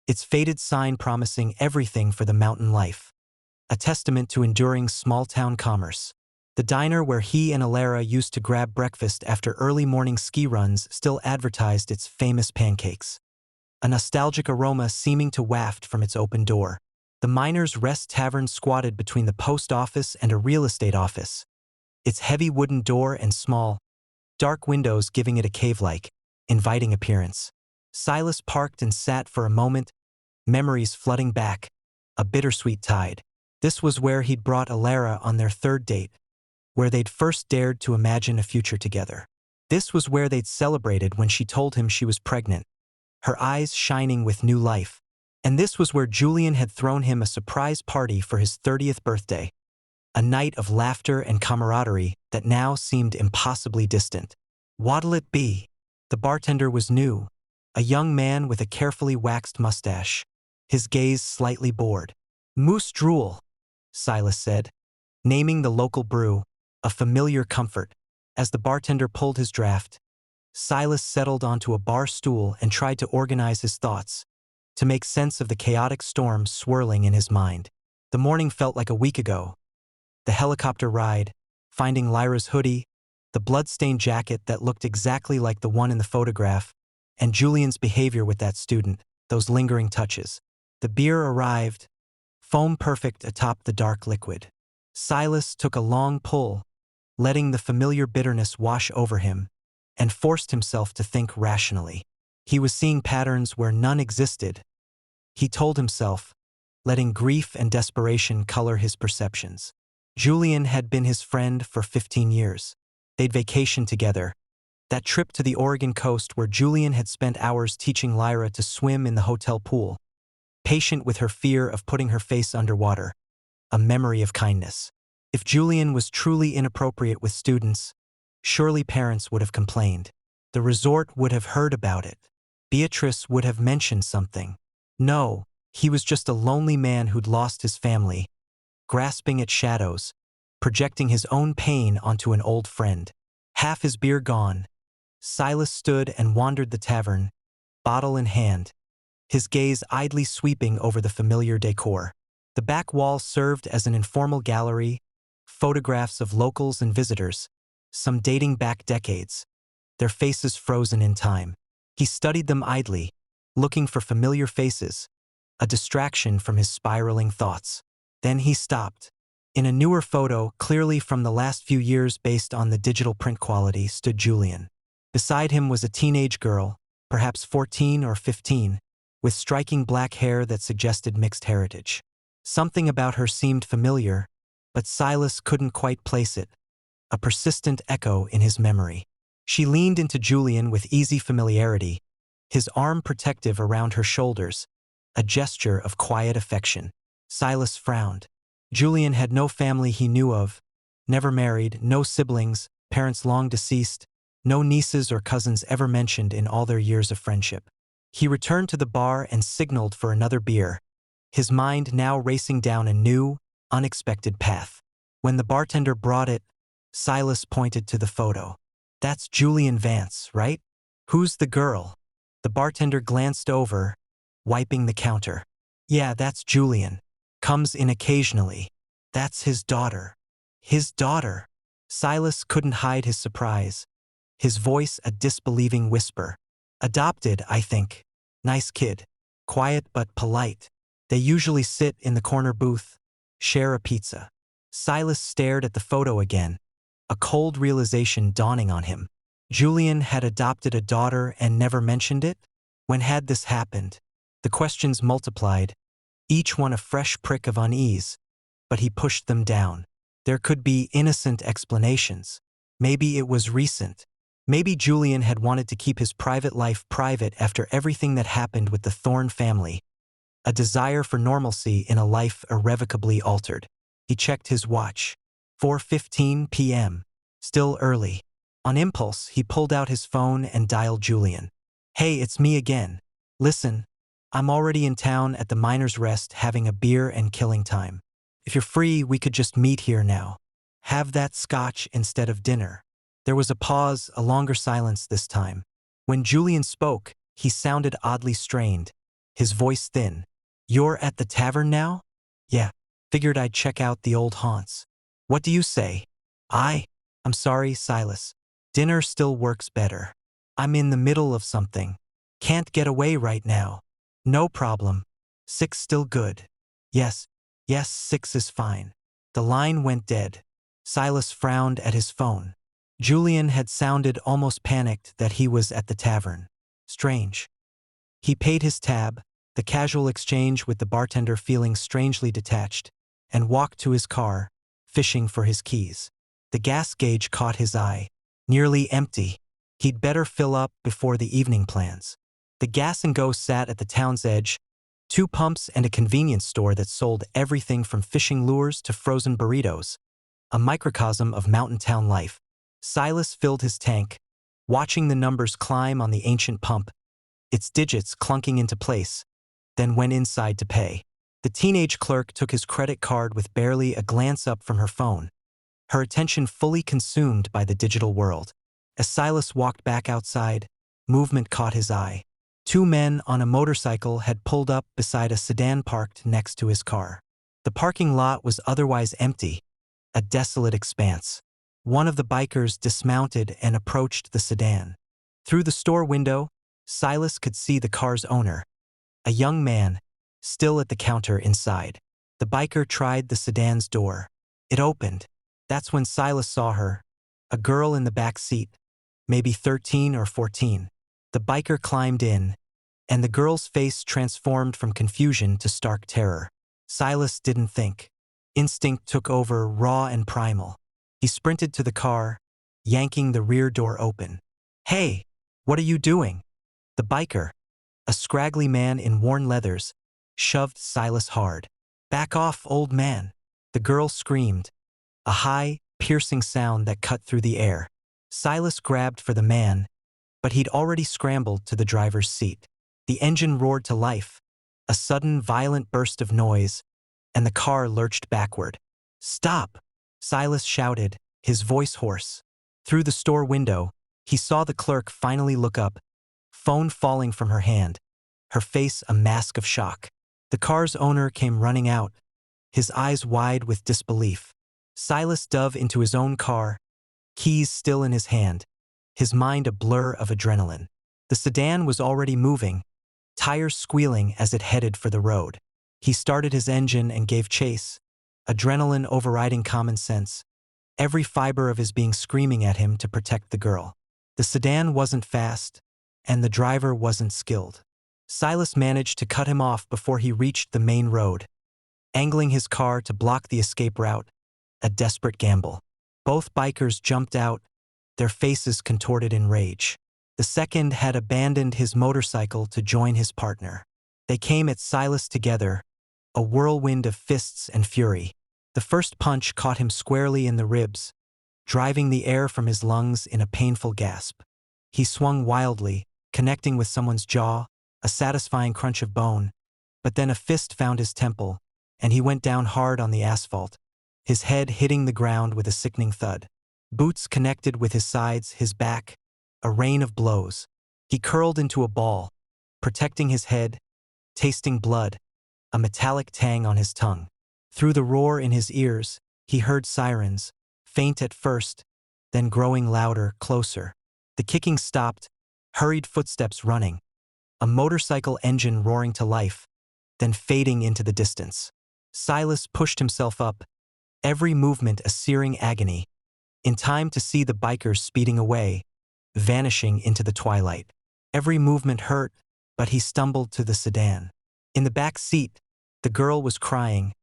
its faded sign promising everything for the mountain life, a testament to enduring small-town commerce. The diner where he and Elara used to grab breakfast after early morning ski runs still advertised its famous pancakes, a nostalgic aroma seeming to waft from its open door. The Miners' Rest Tavern squatted between the post office and a real estate office, its heavy wooden door and small, dark windows giving it a cave-like, inviting appearance. Silas parked and sat for a moment, memories flooding back, a bittersweet tide. This was where he'd brought Elara on their 3rd date, where they'd first dared to imagine a future together. This was where they'd celebrated when she told him she was pregnant, her eyes shining with new life. And this was where Julian had thrown him a surprise party for his 30th birthday, a night of laughter and camaraderie that now seemed impossibly distant. What'll it be? The bartender was new, a young man with a carefully waxed mustache, his gaze slightly bored. Moose drool, Silas said, naming the local brew, a familiar comfort. As the bartender pulled his draft, Silas settled onto a bar stool and tried to organize his thoughts, to make sense of the chaotic storm swirling in his mind. The morning felt like a week ago. The helicopter ride, finding Lyra's hoodie, the blood-stained jacket that looked exactly like the one in the photograph, and Julian's behavior with that student, those lingering touches. The beer arrived, foam perfect atop the dark liquid. Silas took a long pull, letting the familiar bitterness wash over him, and forced himself to think rationally. He was seeing patterns where none existed. He told himself, letting grief and desperation color his perceptions. Julian had been his friend for 15 years. They'd vacationed together. That trip to the Oregon coast where Julian had spent hours teaching Lyra to swim in the hotel pool, patient with her fear of putting her face underwater, a memory of kindness. If Julian was truly inappropriate with students, surely parents would have complained. The resort would have heard about it. Beatrice would have mentioned something. No, he was just a lonely man who'd lost his family, grasping at shadows, projecting his own pain onto an old friend. Half his beer gone, Silas stood and wandered the tavern, bottle in hand, his gaze idly sweeping over the familiar decor. The back wall served as an informal gallery, photographs of locals and visitors, some dating back decades, their faces frozen in time. He studied them idly, looking for familiar faces, a distraction from his spiraling thoughts. Then he stopped. In a newer photo, clearly from the last few years based on the digital print quality, stood Julian. Beside him was a teenage girl, perhaps 14 or 15, with striking black hair that suggested mixed heritage. Something about her seemed familiar, but Silas couldn't quite place it, a persistent echo in his memory. She leaned into Julian with easy familiarity, his arm protective around her shoulders, a gesture of quiet affection. Silas frowned. Julian had no family he knew of, never married, no siblings, parents long deceased, no nieces or cousins ever mentioned in all their years of friendship. He returned to the bar and signaled for another beer, his mind now racing down a new, unexpected path. When the bartender brought it, Silas pointed to the photo. "That's Julian Vance, right? Who's the girl?" The bartender glanced over, wiping the counter. "Yeah, that's Julian. Comes in occasionally. That's his daughter." His daughter? Silas couldn't hide his surprise, his voice a disbelieving whisper. "Adopted, I think. Nice kid. Quiet but polite. They usually sit in the corner booth, share a pizza." Silas stared at the photo again, a cold realization dawning on him. Julian had adopted a daughter and never mentioned it? When had this happened? The questions multiplied, each one a fresh prick of unease, but he pushed them down. There could be innocent explanations. Maybe it was recent. Maybe Julian had wanted to keep his private life private after everything that happened with the Thorne family, a desire for normalcy in a life irrevocably altered. He checked his watch. 4:15 p.m. Still early. On impulse, he pulled out his phone and dialed Julian. "Hey, it's me again. Listen, I'm already in town at the Miner's Rest having a beer and killing time. If you're free, we could just meet here now. Have that scotch instead of dinner." There was a pause, a longer silence this time. When Julian spoke, he sounded oddly strained, his voice thin. "You're at the tavern now?" "Yeah. Figured I'd check out the old haunts. What do you say?" I'm sorry, Silas. Dinner still works better. I'm in the middle of something. Can't get away right now." "No problem. 6 still good?" Yes, 6 is fine." The line went dead. Silas frowned at his phone. Julian had sounded almost panicked that he was at the tavern. Strange. He paid his tab, the casual exchange with the bartender feeling strangely detached, and walked to his car, fishing for his keys. The gas gauge caught his eye. Nearly empty. He'd better fill up before the evening plans. The gas and go sat at the town's edge, 2 pumps and a convenience store that sold everything from fishing lures to frozen burritos, a microcosm of mountain town life. Silas filled his tank, watching the numbers climb on the ancient pump, its digits clunking into place, then went inside to pay. The teenage clerk took his credit card with barely a glance up from her phone, her attention fully consumed by the digital world. As Silas walked back outside, movement caught his eye. 2 men on a motorcycle had pulled up beside a sedan parked next to his car. The parking lot was otherwise empty, a desolate expanse. One of the bikers dismounted and approached the sedan. Through the store window, Silas could see the car's owner, a young man, still at the counter inside. The biker tried the sedan's door. It opened. That's when Silas saw her, a girl in the back seat, maybe 13 or 14. The biker climbed in, and the girl's face transformed from confusion to stark terror. Silas didn't think. Instinct took over, raw and primal. He sprinted to the car, yanking the rear door open. "Hey, what are you doing?" The biker, a scraggly man in worn leathers, shoved Silas hard. "Back off, old man." The girl screamed, a high, piercing sound that cut through the air. Silas grabbed for the man, but he'd already scrambled to the driver's seat. The engine roared to life, a sudden violent burst of noise, and the car lurched backward. "Stop!" Silas shouted, his voice hoarse. Through the store window, he saw the clerk finally look up, phone falling from her hand, her face a mask of shock. The car's owner came running out, his eyes wide with disbelief. Silas dove into his own car, keys still in his hand, his mind a blur of adrenaline. The sedan was already moving, tires squealing as it headed for the road. He started his engine and gave chase, adrenaline overriding common sense, every fiber of his being screaming at him to protect the girl. The sedan wasn't fast, and the driver wasn't skilled. Silas managed to cut him off before he reached the main road, angling his car to block the escape route, a desperate gamble. Both bikers jumped out, their faces contorted in rage. The second had abandoned his motorcycle to join his partner. They came at Silas together, a whirlwind of fists and fury. The first punch caught him squarely in the ribs, driving the air from his lungs in a painful gasp. He swung wildly, connecting with someone's jaw, a satisfying crunch of bone, but then a fist found his temple, and he went down hard on the asphalt, his head hitting the ground with a sickening thud. Boots connected with his sides, his back, a rain of blows. He curled into a ball, protecting his head, tasting blood, a metallic tang on his tongue. Through the roar in his ears, he heard sirens, faint at first, then growing louder, closer. The kicking stopped, hurried footsteps running, a motorcycle engine roaring to life, then fading into the distance. Silas pushed himself up, every movement a searing agony, in time to see the bikers speeding away, vanishing into the twilight. Every movement hurt, but he stumbled to the sedan. In the back seat, the girl was crying,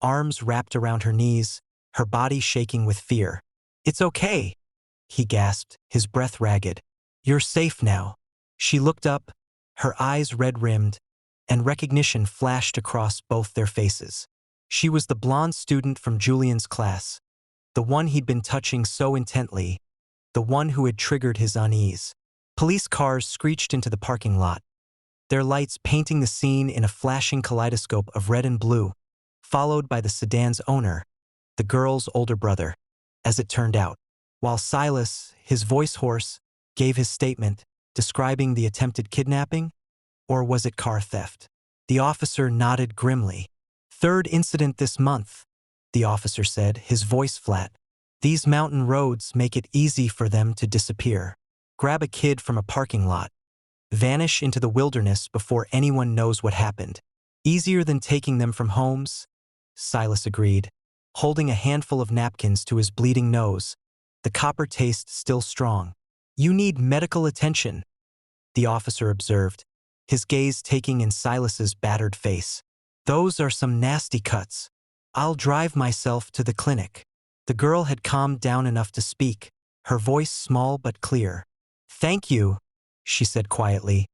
arms wrapped around her knees, her body shaking with fear. "It's okay," he gasped, his breath ragged. "You're safe now." She looked up, her eyes red-rimmed, and recognition flashed across both their faces. She was the blonde student from Julian's class, the one he'd been touching so intently, the one who had triggered his unease. Police cars screeched into the parking lot, their lights painting the scene in a flashing kaleidoscope of red and blue, followed by the sedan's owner, the girl's older brother, as it turned out. While Silas, his voice hoarse, gave his statement, describing the attempted kidnapping, or was it car theft? The officer nodded grimly. "Third incident this month," the officer said, his voice flat. "These mountain roads make it easy for them to disappear. Grab a kid from a parking lot, vanish into the wilderness before anyone knows what happened. Easier than taking them from homes," Silas agreed, holding a handful of napkins to his bleeding nose, the copper taste still strong. "You need medical attention," the officer observed, his gaze taking in Silas's battered face. "Those are some nasty cuts. I'll drive myself to the clinic." The girl had calmed down enough to speak, her voice small but clear. "Thank you," she said quietly,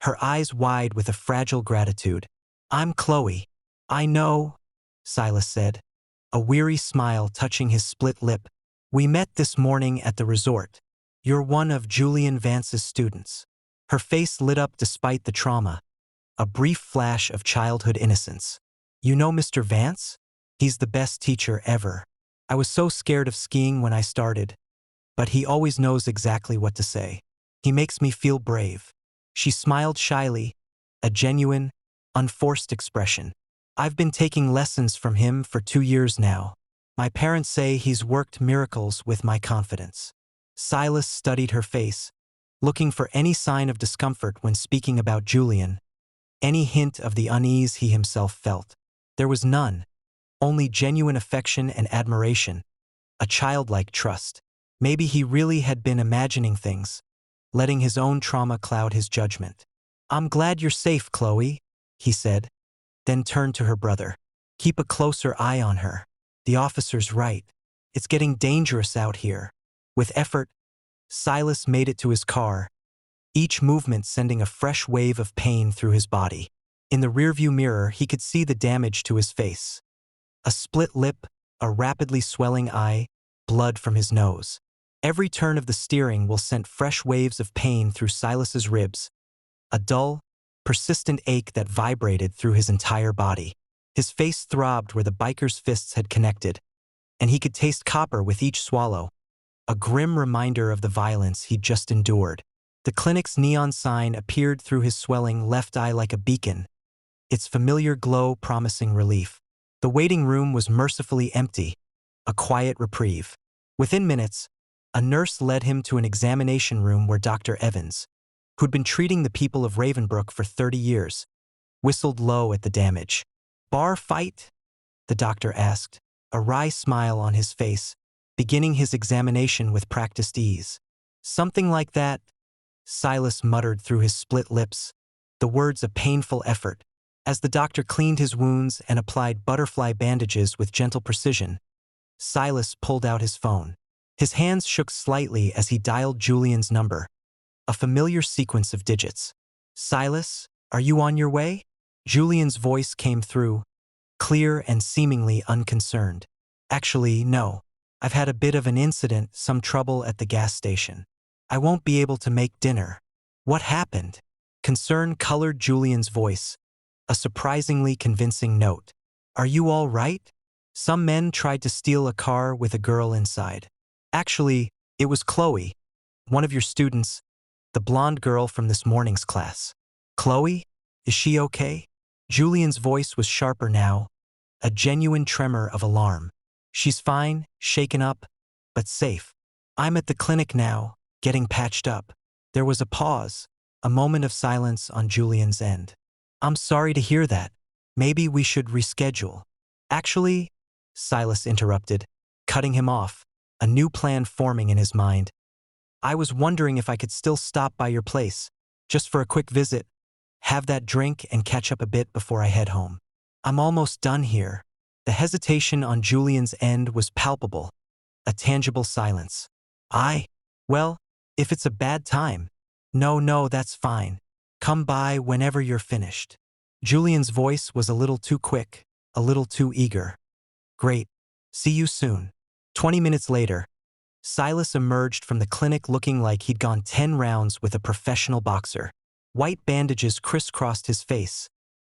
her eyes wide with a fragile gratitude. "I'm Chloe." "I know," Silas said, a weary smile touching his split lip. "We met this morning at the resort. You're one of Julian Vance's students." Her face lit up despite the trauma, a brief flash of childhood innocence. "You know Mr. Vance? He's the best teacher ever. I was so scared of skiing when I started, but he always knows exactly what to say. He makes me feel brave." She smiled shyly, a genuine, unforced expression. "I've been taking lessons from him for 2 years now. My parents say he's worked miracles with my confidence." Silas studied her face, looking for any sign of discomfort when speaking about Julian, any hint of the unease he himself felt. There was none, only genuine affection and admiration, a childlike trust. Maybe he really had been imagining things, letting his own trauma cloud his judgment. "I'm glad you're safe, Chloe," he said, then turned to her brother. "Keep a closer eye on her. The officer's right. It's getting dangerous out here." With effort, Silas made it to his car, each movement sending a fresh wave of pain through his body. In the rearview mirror, he could see the damage to his face. A split lip, a rapidly swelling eye, blood from his nose. Every turn of the steering wheel sent fresh waves of pain through Silas's ribs, a dull, persistent ache that vibrated through his entire body. His face throbbed where the biker's fists had connected, and he could taste copper with each swallow, a grim reminder of the violence he'd just endured. The clinic's neon sign appeared through his swelling left eye like a beacon, its familiar glow promising relief. The waiting room was mercifully empty, a quiet reprieve. Within minutes, a nurse led him to an examination room where Dr. Evans, who'd been treating the people of Ravenbrook for 30 years, whistled low at the damage. "Bar fight?" the doctor asked, a wry smile on his face, beginning his examination with practiced ease. "Something like that," Silas muttered through his split lips, the words a painful effort. As the doctor cleaned his wounds and applied butterfly bandages with gentle precision, Silas pulled out his phone. His hands shook slightly as he dialed Julian's number, a familiar sequence of digits. "Silas, are you on your way?" Julian's voice came through, clear and seemingly unconcerned. "Actually, no. I've had a bit of an incident, some trouble at the gas station. I won't be able to make dinner." "What happened?" Concern colored Julian's voice, a surprisingly convincing note. "Are you all right? Some men tried to steal a car with a girl inside." "Actually, it was Chloe, one of your students, the blonde girl from this morning's class." "Chloe? Is she okay?" Julian's voice was sharper now, a genuine tremor of alarm. "She's fine, shaken up, but safe. I'm at the clinic now, getting patched up." There was a pause, a moment of silence on Julian's end. "I'm sorry to hear that. Maybe we should reschedule." "Actually," Silas interrupted, cutting him off, a new plan forming in his mind. "I was wondering if I could still stop by your place, just for a quick visit, have that drink and catch up a bit before I head home. I'm almost done here." The hesitation on Julian's end was palpable, a tangible silence. Well, if it's a bad time." No, that's fine. Come by whenever you're finished." Julian's voice was a little too quick, a little too eager. "Great. See you soon." 20 minutes later, Silas emerged from the clinic looking like he'd gone 10 rounds with a professional boxer. White bandages crisscrossed his face,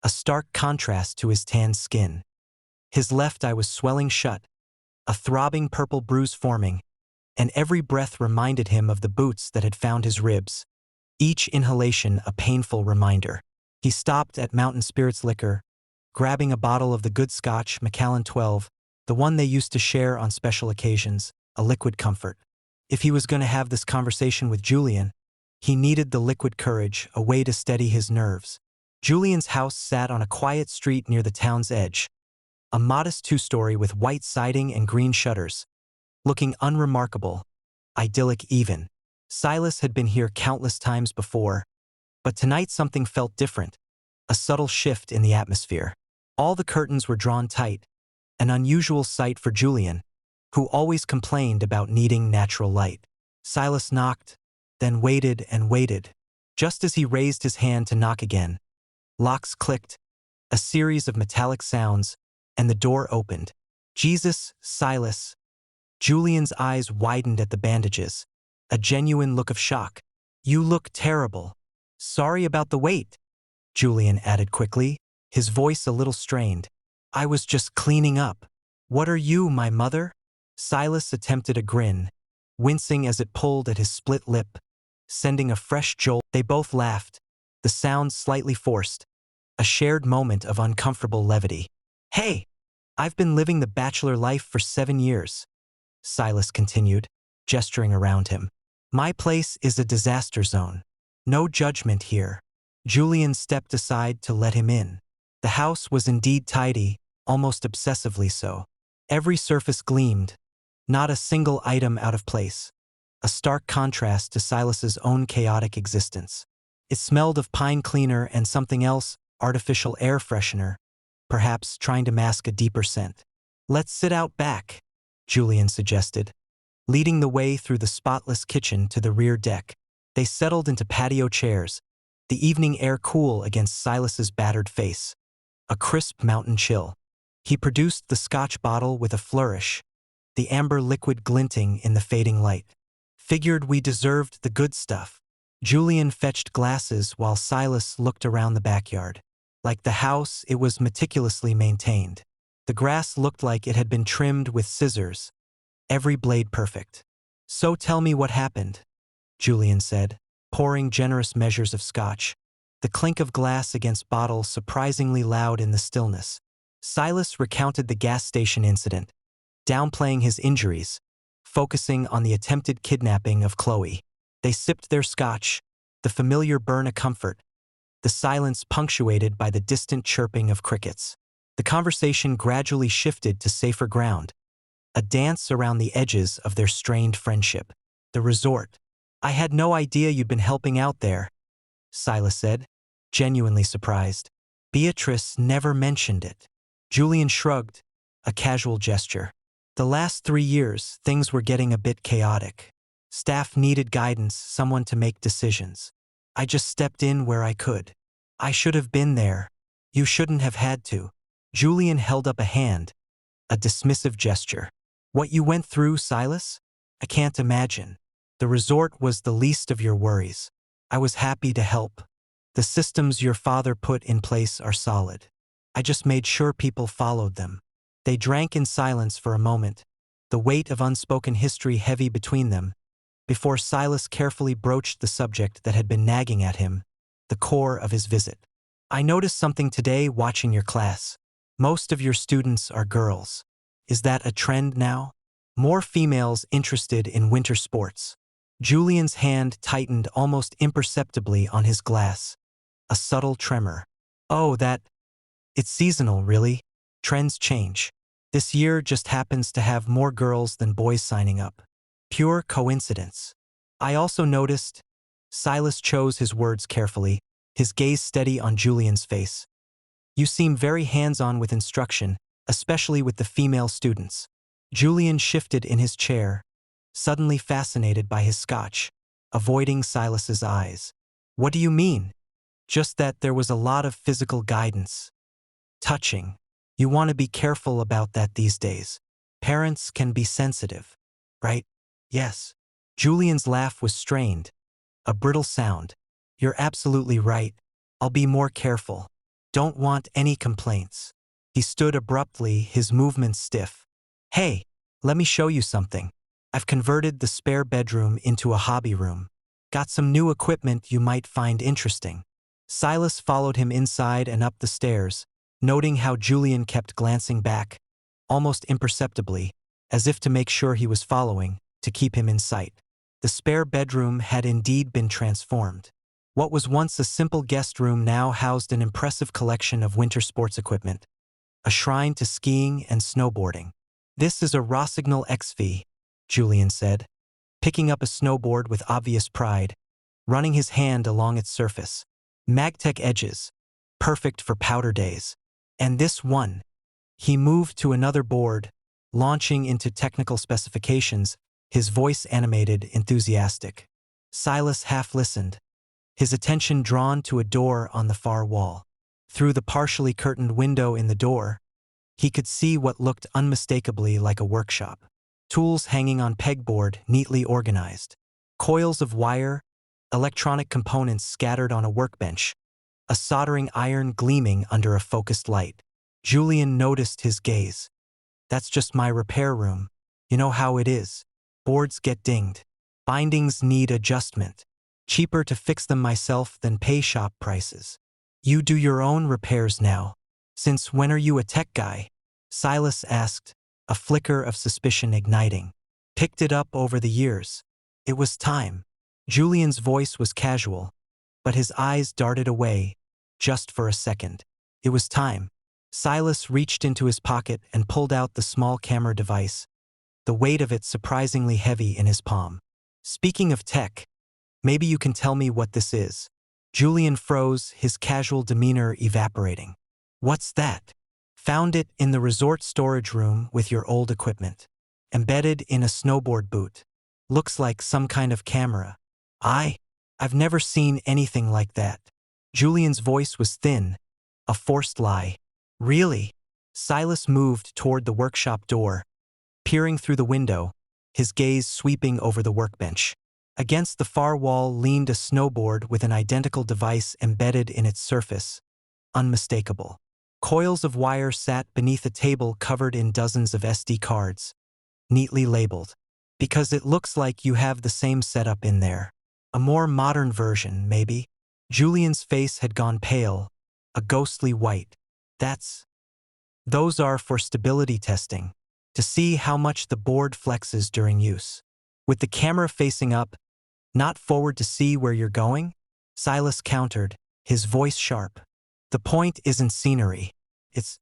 a stark contrast to his tanned skin. His left eye was swelling shut, a throbbing purple bruise forming, and every breath reminded him of the boots that had found his ribs, each inhalation a painful reminder. He stopped at Mountain Spirits Liquor, grabbing a bottle of the good Scotch Macallan 12, the one they used to share on special occasions, a liquid comfort. If he was going to have this conversation with Julian, he needed the liquid courage, a way to steady his nerves. Julian's house sat on a quiet street near the town's edge, a modest two-story with white siding and green shutters, looking unremarkable, idyllic even. Silas had been here countless times before, but tonight something felt different, a subtle shift in the atmosphere. All the curtains were drawn tight, an unusual sight for Julian, who always complained about needing natural light. Silas knocked, then waited and waited. Just as he raised his hand to knock again, locks clicked, a series of metallic sounds, and the door opened. "Jesus, Silas." Julian's eyes widened at the bandages, a genuine look of shock. "You look terrible." "Sorry about the wait," Julian added quickly, his voice a little strained. "I was just cleaning up." "What are you, my mother?" Silas attempted a grin, wincing as it pulled at his split lip, sending a fresh jolt. They both laughed, the sound slightly forced, a shared moment of uncomfortable levity. "Hey, I've been living the bachelor life for 7 years," Silas continued, gesturing around him. "My place is a disaster zone. No judgment here." Julian stepped aside to let him in. The house was indeed tidy, almost obsessively so. Every surface gleamed, not a single item out of place. a stark contrast to Silas's own chaotic existence. It smelled of pine cleaner and something else, artificial air freshener, perhaps trying to mask a deeper scent. "Let's sit out back," Julian suggested. Leading the way through the spotless kitchen to the rear deck, they settled into patio chairs, the evening air cool against Silas's battered face. A crisp mountain chill. He produced the scotch bottle with a flourish, the amber liquid glinting in the fading light. "Figured we deserved the good stuff." Julian fetched glasses while Silas looked around the backyard. Like the house, it was meticulously maintained. The grass looked like it had been trimmed with scissors, every blade perfect. "So tell me what happened," Julian said, pouring generous measures of scotch. The clink of glass against bottle surprisingly loud in the stillness. Silas recounted the gas station incident, downplaying his injuries, focusing on the attempted kidnapping of Chloe. They sipped their scotch, the familiar burn of comfort, the silence punctuated by the distant chirping of crickets. The conversation gradually shifted to safer ground, a dance around the edges of their strained friendship. "The resort. I had no idea you'd been helping out there," Silas said, genuinely surprised. "Beatrice never mentioned it." Julian shrugged, a casual gesture. "The last 3 years, things were getting a bit chaotic. Staff needed guidance, someone to make decisions. I just stepped in where I could. I should have been there. You shouldn't have had to." Julian held up a hand, a dismissive gesture. "What you went through, Silas? I can't imagine. The resort was the least of your worries. I was happy to help. The systems your father put in place are solid. I just made sure people followed them." They drank in silence for a moment, the weight of unspoken history heavy between them, before Silas carefully broached the subject that had been nagging at him, the core of his visit. "I noticed something today watching your class. Most of your students are girls. Is that a trend now? More females interested in winter sports?" Julian's hand tightened almost imperceptibly on his glass, a subtle tremor. "Oh, it's seasonal, really. Trends change. This year just happens to have more girls than boys signing up. Pure coincidence." "I also noticed," Silas chose his words carefully, his gaze steady on Julian's face. "You seem very hands-on with instruction, especially with the female students." Julian shifted in his chair, suddenly fascinated by his scotch, avoiding Silas's eyes. "What do you mean?" "Just that there was a lot of physical guidance. Touching. You want to be careful about that these days. Parents can be sensitive, right?" "Yes." Julian's laugh was strained, a brittle sound. "You're absolutely right. I'll be more careful. Don't want any complaints." He stood abruptly, his movements stiff. "Hey, let me show you something. I've converted the spare bedroom into a hobby room. Got some new equipment you might find interesting." Silas followed him inside and up the stairs, noting how Julian kept glancing back, almost imperceptibly, as if to make sure he was following, to keep him in sight. The spare bedroom had indeed been transformed. What was once a simple guest room now housed an impressive collection of winter sports equipment, a shrine to skiing and snowboarding. "This is a Rossignol XV," Julian said, picking up a snowboard with obvious pride, running his hand along its surface. "Magtech edges, perfect for powder days. And this one." He moved to another board, launching into technical specifications, his voice animated, enthusiastic. Silas half listened, his attention drawn to a door on the far wall. Through the partially curtained window in the door, he could see what looked unmistakably like a workshop. Tools hanging on pegboard, neatly organized. Coils of wire, electronic components scattered on a workbench, a soldering iron gleaming under a focused light. Julian noticed his gaze. "That's just my repair room. You know how it is. Boards get dinged. Bindings need adjustment. Cheaper to fix them myself than pay shop prices." "You do your own repairs now. Since when are you a tech guy?" Silas asked, a flicker of suspicion igniting. "Picked it up over the years. It was time." Julian's voice was casual, but his eyes darted away, just for a second. "It was time." Silas reached into his pocket and pulled out the small camera device, the weight of it surprisingly heavy in his palm. Speaking of tech, maybe you can tell me what this is. Julian froze, his casual demeanor evaporating. What's that? Found it in the resort storage room with your old equipment. Embedded in a snowboard boot. Looks like some kind of camera. I've never seen anything like that. Julian's voice was thin, a forced lie. Really? Silas moved toward the workshop door, peering through the window, his gaze sweeping over the workbench. Against the far wall leaned a snowboard with an identical device embedded in its surface. Unmistakable. Coils of wire sat beneath a table covered in dozens of SD cards, neatly labeled. Because it looks like you have the same setup in there. A more modern version, maybe? Julian's face had gone pale, a ghostly white. Those are for stability testing, to see how much the board flexes during use. With the camera facing up, not forward to see where you're going? Silas countered, his voice sharp. The point isn't scenery. It's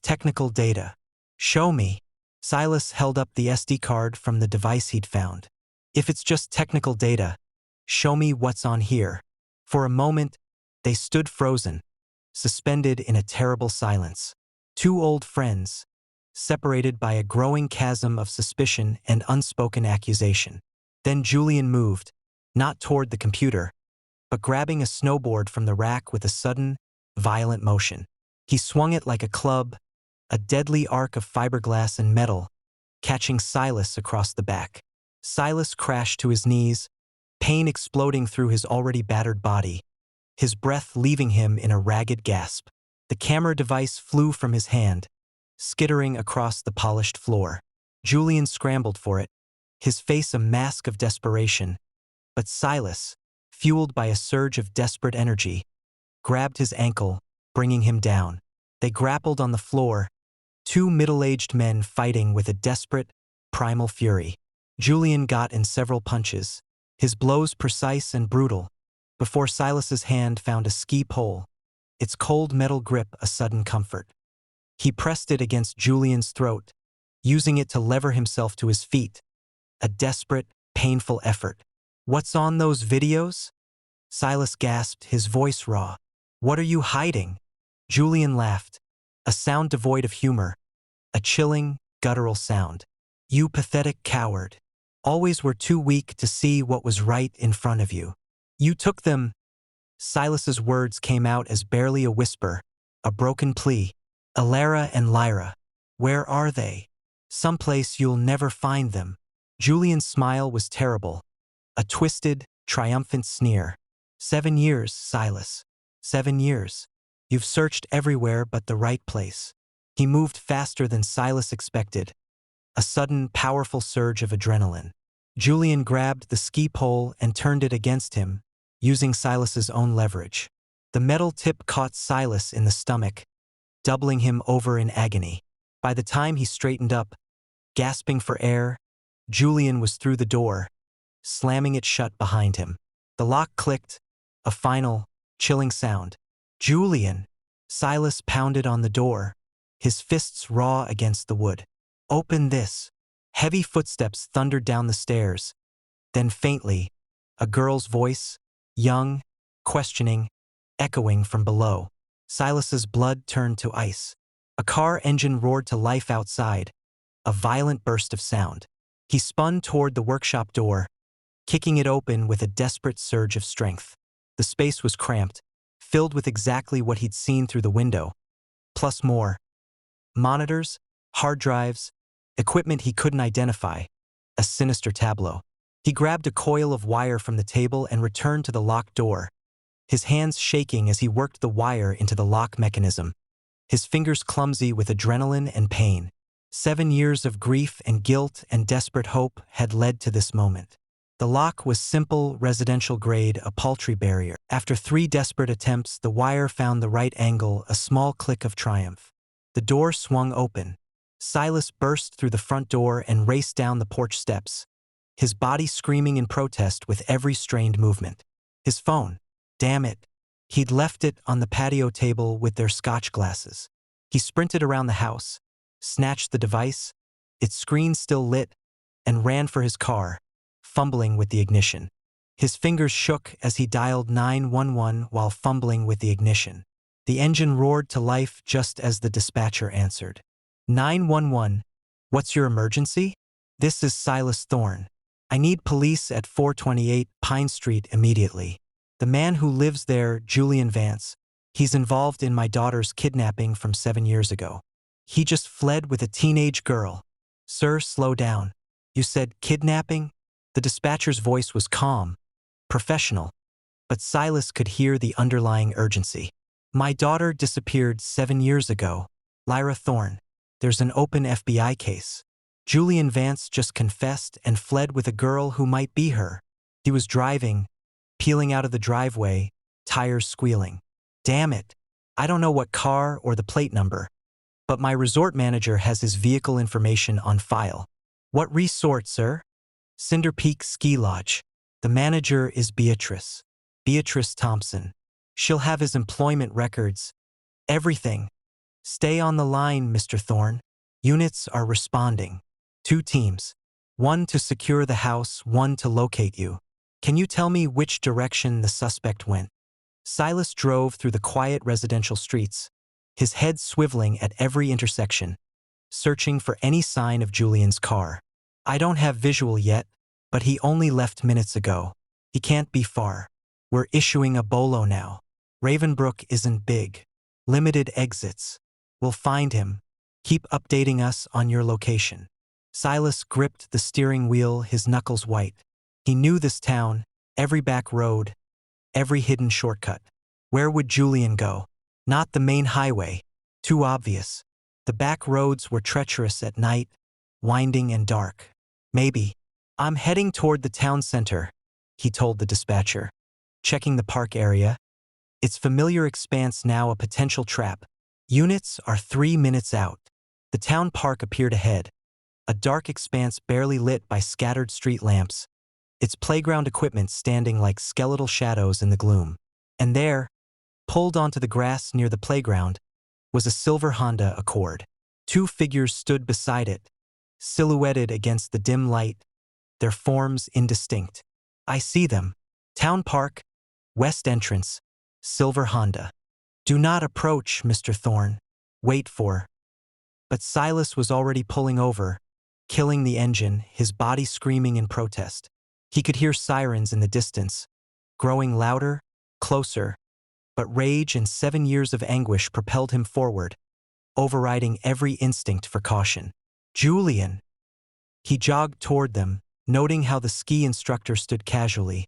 technical data. Show me. Silas held up the SD card from the device he'd found. If it's just technical data, show me what's on here. For a moment, they stood frozen, suspended in a terrible silence. Two old friends, separated by a growing chasm of suspicion and unspoken accusation. Then Julian moved, not toward the computer, but grabbing a snowboard from the rack with a sudden, violent motion. He swung it like a club, a deadly arc of fiberglass and metal, catching Silas across the back. Silas crashed to his knees, pain exploding through his already battered body, his breath leaving him in a ragged gasp. The camera device flew from his hand, skittering across the polished floor. Julian scrambled for it, his face a mask of desperation, but Silas, fueled by a surge of desperate energy, grabbed his ankle, bringing him down. They grappled on the floor, two middle-aged men fighting with a desperate, primal fury. Julian got in several punches, his blows precise and brutal, before Silas's hand found a ski pole, its cold metal grip a sudden comfort. He pressed it against Julian's throat, using it to lever himself to his feet, a desperate, painful effort. What's on those videos? Silas gasped, his voice raw. What are you hiding? Julian laughed, a sound devoid of humor, a chilling, guttural sound. You pathetic coward. Always were too weak to see what was right in front of you. You took them. Silas's words came out as barely a whisper, a broken plea. Elara and Lyra. Where are they? Someplace you'll never find them. Julian's smile was terrible, a twisted, triumphant sneer. 7 years, Silas. 7 years. You've searched everywhere but the right place. He moved faster than Silas expected, a sudden, powerful surge of adrenaline. Julian grabbed the ski pole and turned it against him, using Silas's own leverage. The metal tip caught Silas in the stomach, doubling him over in agony. By the time he straightened up, gasping for air, Julian was through the door, slamming it shut behind him. The lock clicked, a final, chilling sound. Julian! Silas pounded on the door, his fists raw against the wood. Open this. Heavy footsteps thundered down the stairs. Then faintly, a girl's voice, young, questioning, echoing from below. Silas's blood turned to ice. A car engine roared to life outside, a violent burst of sound. He spun toward the workshop door, kicking it open with a desperate surge of strength. The space was cramped, filled with exactly what he'd seen through the window, plus more. Monitors, hard drives, equipment he couldn't identify, a sinister tableau. He grabbed a coil of wire from the table and returned to the locked door, his hands shaking as he worked the wire into the lock mechanism, his fingers clumsy with adrenaline and pain. 7 years of grief and guilt and desperate hope had led to this moment. The lock was simple, residential grade, a paltry barrier. After 3 desperate attempts, the wire found the right angle, a small click of triumph. The door swung open. Silas burst through the front door and raced down the porch steps, his body screaming in protest with every strained movement. His phone. Damn it. He'd left it on the patio table with their scotch glasses. He sprinted around the house, snatched the device, its screen still lit, and ran for his car, fumbling with the ignition. His fingers shook as he dialed 911 while fumbling with the ignition. The engine roared to life just as the dispatcher answered. 911, what's your emergency? This is Silas Thorne. I need police at 428 Pine Street immediately. The man who lives there, Julian Vance, he's involved in my daughter's kidnapping from 7 years ago. He just fled with a teenage girl. Sir, slow down. You said kidnapping? The dispatcher's voice was calm, professional, but Silas could hear the underlying urgency. My daughter disappeared 7 years ago. Lyra Thorne. There's an open FBI case. Julian Vance just confessed and fled with a girl who might be her. He was driving, peeling out of the driveway, tires squealing. Damn it. I don't know what car or the plate number, but my resort manager has his vehicle information on file. What resort, sir? Cinderpeak Ski Lodge. The manager is Beatrice. Beatrice Thompson. She'll have his employment records. Everything. Stay on the line, Mr. Thorne. Units are responding. 2 teams. 1 to secure the house, 1 to locate you. Can you tell me which direction the suspect went? Silas drove through the quiet residential streets, his head swiveling at every intersection, searching for any sign of Julian's car. I don't have visual yet, but he only left minutes ago. He can't be far. We're issuing a bolo now. Ravenbrook isn't big. Limited exits. We'll find him. Keep updating us on your location. Silas gripped the steering wheel, his knuckles white. He knew this town, every back road, every hidden shortcut. Where would Julian go? Not the main highway. Too obvious. The back roads were treacherous at night, winding and dark. Maybe. I'm heading toward the town center, he told the dispatcher. Checking the park area. Its familiar expanse now a potential trap. Units are 3 minutes out. The town park appeared ahead, a dark expanse barely lit by scattered street lamps, its playground equipment standing like skeletal shadows in the gloom. And there, pulled onto the grass near the playground, was a silver Honda Accord. 2 figures stood beside it, silhouetted against the dim light, their forms indistinct. I see them. Town Park, West Entrance, silver Honda. Do not approach, Mr. Thorne. Wait for. But Silas was already pulling over, killing the engine, his body screaming in protest. He could hear sirens in the distance, growing louder, closer, but rage and 7 years of anguish propelled him forward, overriding every instinct for caution. Julian! He jogged toward them, noting how the ski instructor stood casually,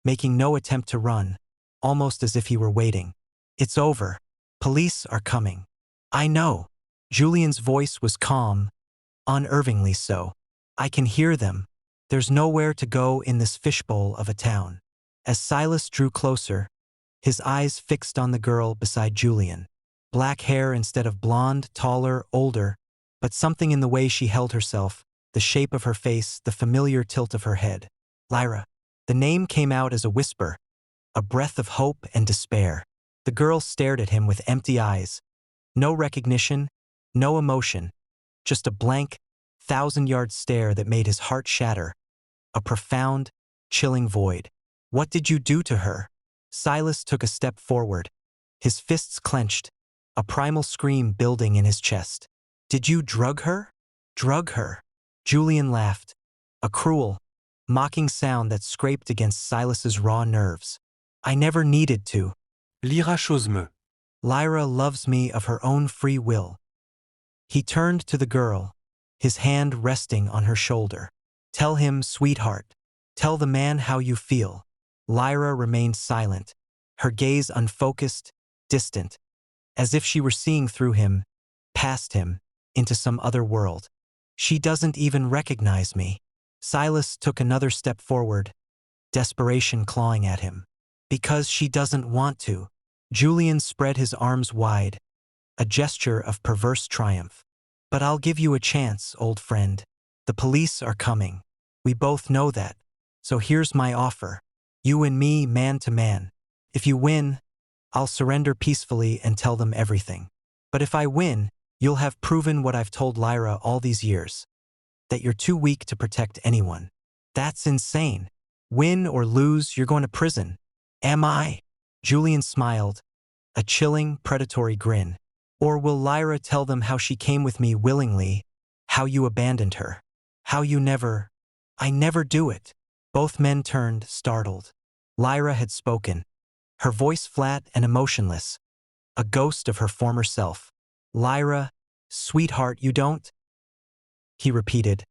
making no attempt to run, almost as if he were waiting. It's over. Police are coming. I know. Julian's voice was calm, unnervingly so. I can hear them. There's nowhere to go in this fishbowl of a town. As Silas drew closer, his eyes fixed on the girl beside Julian. Black hair instead of blonde, taller, older, but something in the way she held herself, the shape of her face, the familiar tilt of her head. Lyra. The name came out as a whisper, a breath of hope and despair. The girl stared at him with empty eyes. No recognition, no emotion, just a blank, 1,000-yard stare that made his heart shatter. A profound, chilling void. What did you do to her? Silas took a step forward, his fists clenched, a primal scream building in his chest. Did you drug her? Drug her. Julian laughed, a cruel, mocking sound that scraped against Silas's raw nerves. I never needed to. Lyra chose-me. Lyra loves me of her own free will. He turned to the girl, his hand resting on her shoulder. Tell him, sweetheart. Tell the man how you feel. Lyra remained silent, her gaze unfocused, distant, as if she were seeing through him, past him, into some other world. She doesn't even recognize me. Silas took another step forward, desperation clawing at him. Because she doesn't want to. Julian spread his arms wide, a gesture of perverse triumph. But I'll give you a chance, old friend. The police are coming. We both know that. So here's my offer. You and me, man to man. If you win, I'll surrender peacefully and tell them everything. But if I win, you'll have proven what I've told Lyra all these years. That you're too weak to protect anyone. That's insane. Win or lose, you're going to prison. Am I? Julian smiled, a chilling, predatory grin. Or will Lyra tell them how she came with me willingly, how you abandoned her, how you never— I never do it. Both men turned, startled. Lyra had spoken, her voice flat and emotionless, a ghost of her former self. Lyra, sweetheart, you don't? He repeated,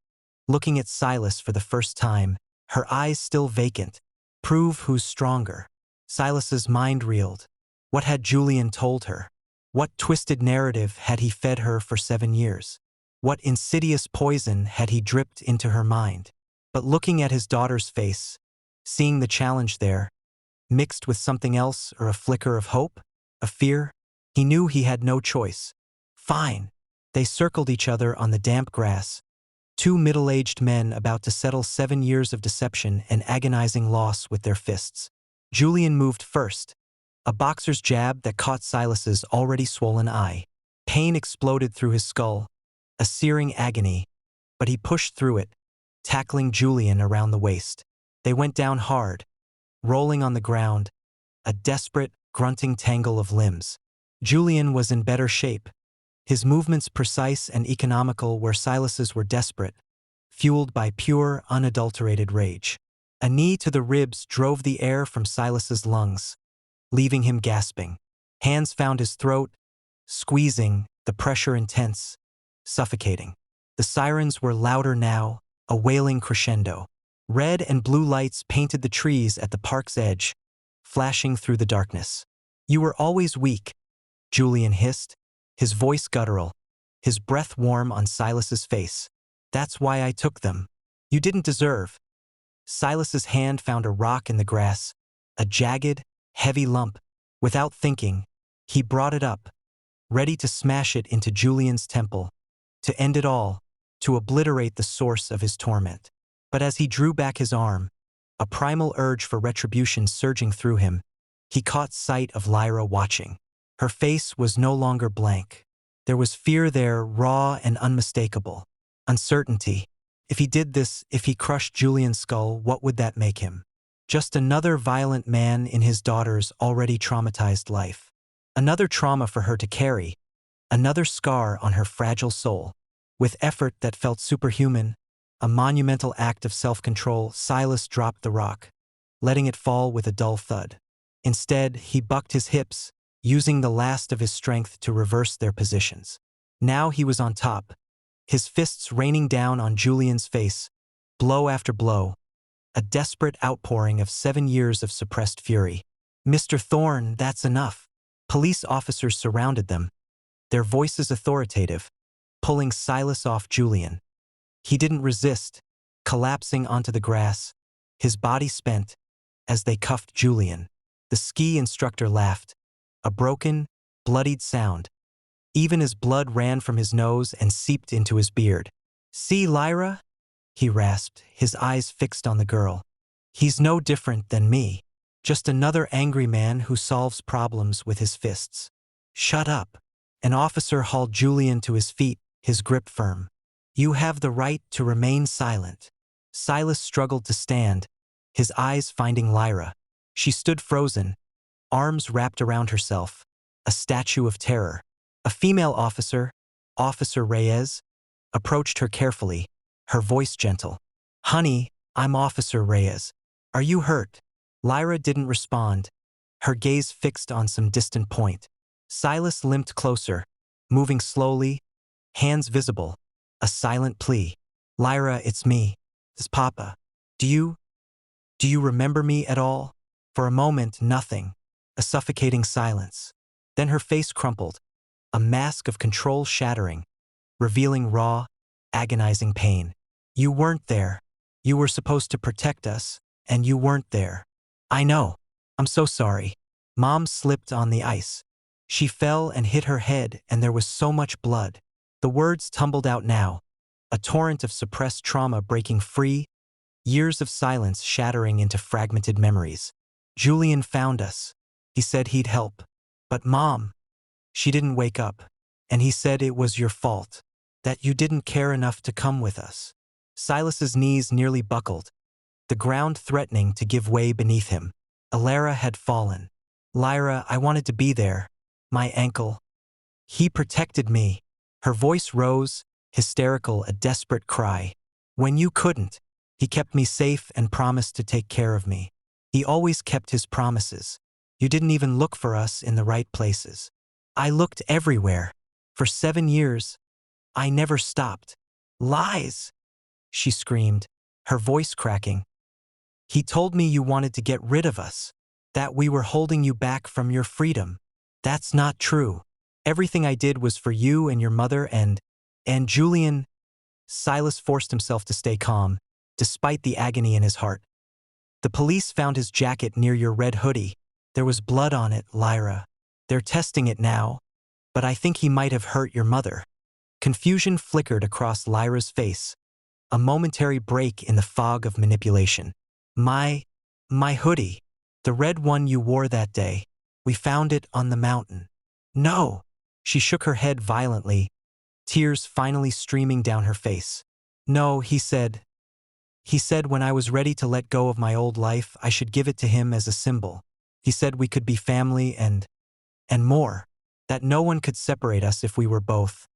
looking at Silas for the first time, her eyes still vacant. Prove who's stronger. Silas's mind reeled. What had Julian told her? What twisted narrative had he fed her for 7 years? What insidious poison had he dripped into her mind? But looking at his daughter's face, seeing the challenge there, mixed with something else or a flicker of hope, a fear, he knew he had no choice. Fine. They circled each other on the damp grass, two middle-aged men about to settle 7 years of deception and agonizing loss with their fists. Julian moved first, a boxer's jab that caught Silas's already swollen eye. Pain exploded through his skull, a searing agony, but he pushed through it, tackling Julian around the waist. They went down hard, rolling on the ground, a desperate, grunting tangle of limbs. Julian was in better shape, his movements precise and economical where Silas's were desperate, fueled by pure, unadulterated rage. A knee to the ribs drove the air from Silas's lungs, leaving him gasping. Hands found his throat, squeezing, the pressure intense, suffocating. The sirens were louder now, a wailing crescendo. Red and blue lights painted the trees at the park's edge, flashing through the darkness. You were always weak, Julian hissed, his voice guttural, his breath warm on Silas's face. That's why I took them. You didn't deserve. Silas's hand found a rock in the grass, a jagged, heavy lump. Without thinking, he brought it up, ready to smash it into Julian's temple, to end it all, to obliterate the source of his torment. But as he drew back his arm, a primal urge for retribution surging through him, he caught sight of Lyra watching. Her face was no longer blank. There was fear there, raw and unmistakable. Uncertainty. If he did this, if he crushed Julian's skull, what would that make him? Just another violent man in his daughter's already traumatized life. Another trauma for her to carry. Another scar on her fragile soul. With effort that felt superhuman, a monumental act of self-control, Silas dropped the rock, letting it fall with a dull thud. Instead, he bucked his hips, using the last of his strength to reverse their positions. Now he was on top, his fists raining down on Julian's face, blow after blow, a desperate outpouring of 7 years of suppressed fury. Mr. Thorne, that's enough. Police officers surrounded them, their voices authoritative, pulling Silas off Julian. He didn't resist, collapsing onto the grass, his body spent, as they cuffed Julian. The ski instructor laughed, a broken, bloodied sound, even as blood ran from his nose and seeped into his beard. See, Lyra? He rasped, his eyes fixed on the girl. He's no different than me, just another angry man who solves problems with his fists. Shut up. An officer hauled Julian to his feet, his grip firm. You have the right to remain silent. Silas struggled to stand, his eyes finding Lyra. She stood frozen, arms wrapped around herself, a statue of terror. A female officer, Officer Reyes, approached her carefully, her voice gentle. Honey, I'm Officer Reyes. Are you hurt? Lyra didn't respond, her gaze fixed on some distant point. Silas limped closer, moving slowly, hands visible, a silent plea. Lyra, it's me. It's Papa. Do you remember me at all? For a moment, nothing. A suffocating silence. Then her face crumpled, a mask of control shattering, revealing raw, agonizing pain. You weren't there. You were supposed to protect us, and you weren't there. I know. I'm so sorry. Mom slipped on the ice. She fell and hit her head, and there was so much blood. The words tumbled out now, a torrent of suppressed trauma breaking free, years of silence shattering into fragmented memories. Julian found us. He said he'd help. But Mom, she didn't wake up. And he said it was your fault, that you didn't care enough to come with us. Silas's knees nearly buckled, the ground threatening to give way beneath him. Elara had fallen. Lyra, I wanted to be there. My ankle. He protected me. Her voice rose, hysterical, a desperate cry. When you couldn't, he kept me safe and promised to take care of me. He always kept his promises. You didn't even look for us in the right places. I looked everywhere. For 7 years, I never stopped. Lies! She screamed, her voice cracking. He told me you wanted to get rid of us, that we were holding you back from your freedom. That's not true. Everything I did was for you and your mother and Julian. Silas forced himself to stay calm, despite the agony in his heart. The police found his jacket near your red hoodie. There was blood on it, Lyra. They're testing it now, but I think he might have hurt your mother. Confusion flickered across Lyra's face, a momentary break in the fog of manipulation. My hoodie. The red one you wore that day. We found it on the mountain. No! She shook her head violently, tears finally streaming down her face. No, he said when I was ready to let go of my old life, I should give it to him as a symbol. He said we could be family and more, that no one could separate us if we were both.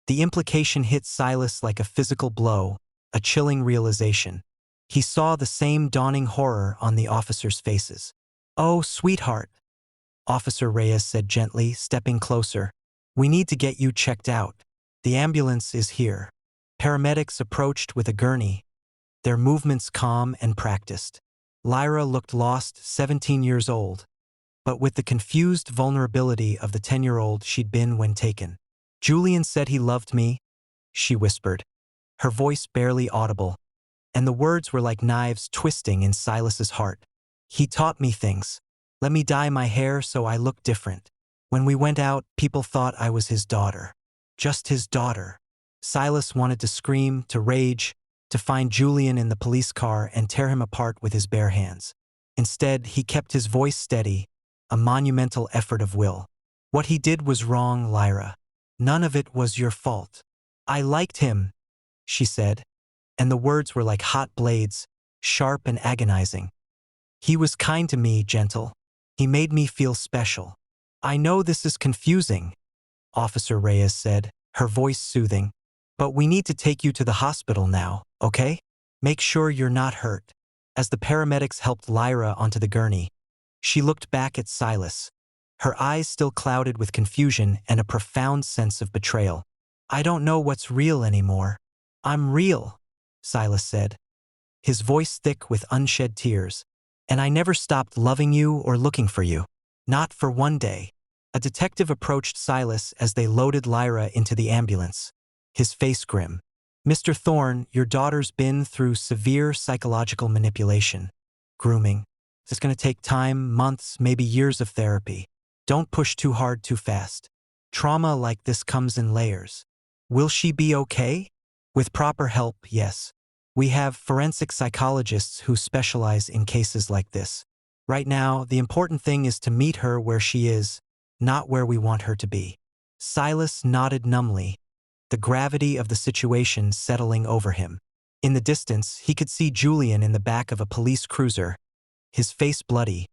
The implication hit Silas like a physical blow, a chilling realization. He saw the same dawning horror on the officers' faces. Oh, sweetheart, Officer Reyes said gently, stepping closer. We need to get you checked out. The ambulance is here. Paramedics approached with a gurney, their movements calm and practiced. Lyra looked lost, 17 years old, but with the confused vulnerability of the 10-year-old she'd been when taken. Julian said he loved me, she whispered, her voice barely audible, and the words were like knives twisting in Silas's heart. He taught me things. Let me dye my hair so I look different. When we went out, people thought I was his daughter. Just his daughter. Silas wanted to scream, to rage, to find Julian in the police car and tear him apart with his bare hands. Instead, he kept his voice steady, a monumental effort of will. What he did was wrong, Lyra. None of it was your fault. I liked him, she said, and the words were like hot blades, sharp and agonizing. He was kind to me, gentle. He made me feel special. I know this is confusing, Officer Reyes said, her voice soothing, but we need to take you to the hospital now, okay? Make sure you're not hurt. As the paramedics helped Lyra onto the gurney, she looked back at Silas, her eyes still clouded with confusion and a profound sense of betrayal. I don't know what's real anymore. I'm real, Silas said, his voice thick with unshed tears. And I never stopped loving you or looking for you. Not for one day. A detective approached Silas as they loaded Lyra into the ambulance, his face grim. Mr. Thorne, your daughter's been through severe psychological manipulation, grooming. It's going to take time, months, maybe years of therapy. Don't push too hard too fast. Trauma like this comes in layers. Will she be okay? With proper help, yes. We have forensic psychologists who specialize in cases like this. Right now, the important thing is to meet her where she is, not where we want her to be. Silas nodded numbly, the gravity of the situation settling over him. In the distance, he could see Julian in the back of a police cruiser, his face bloody,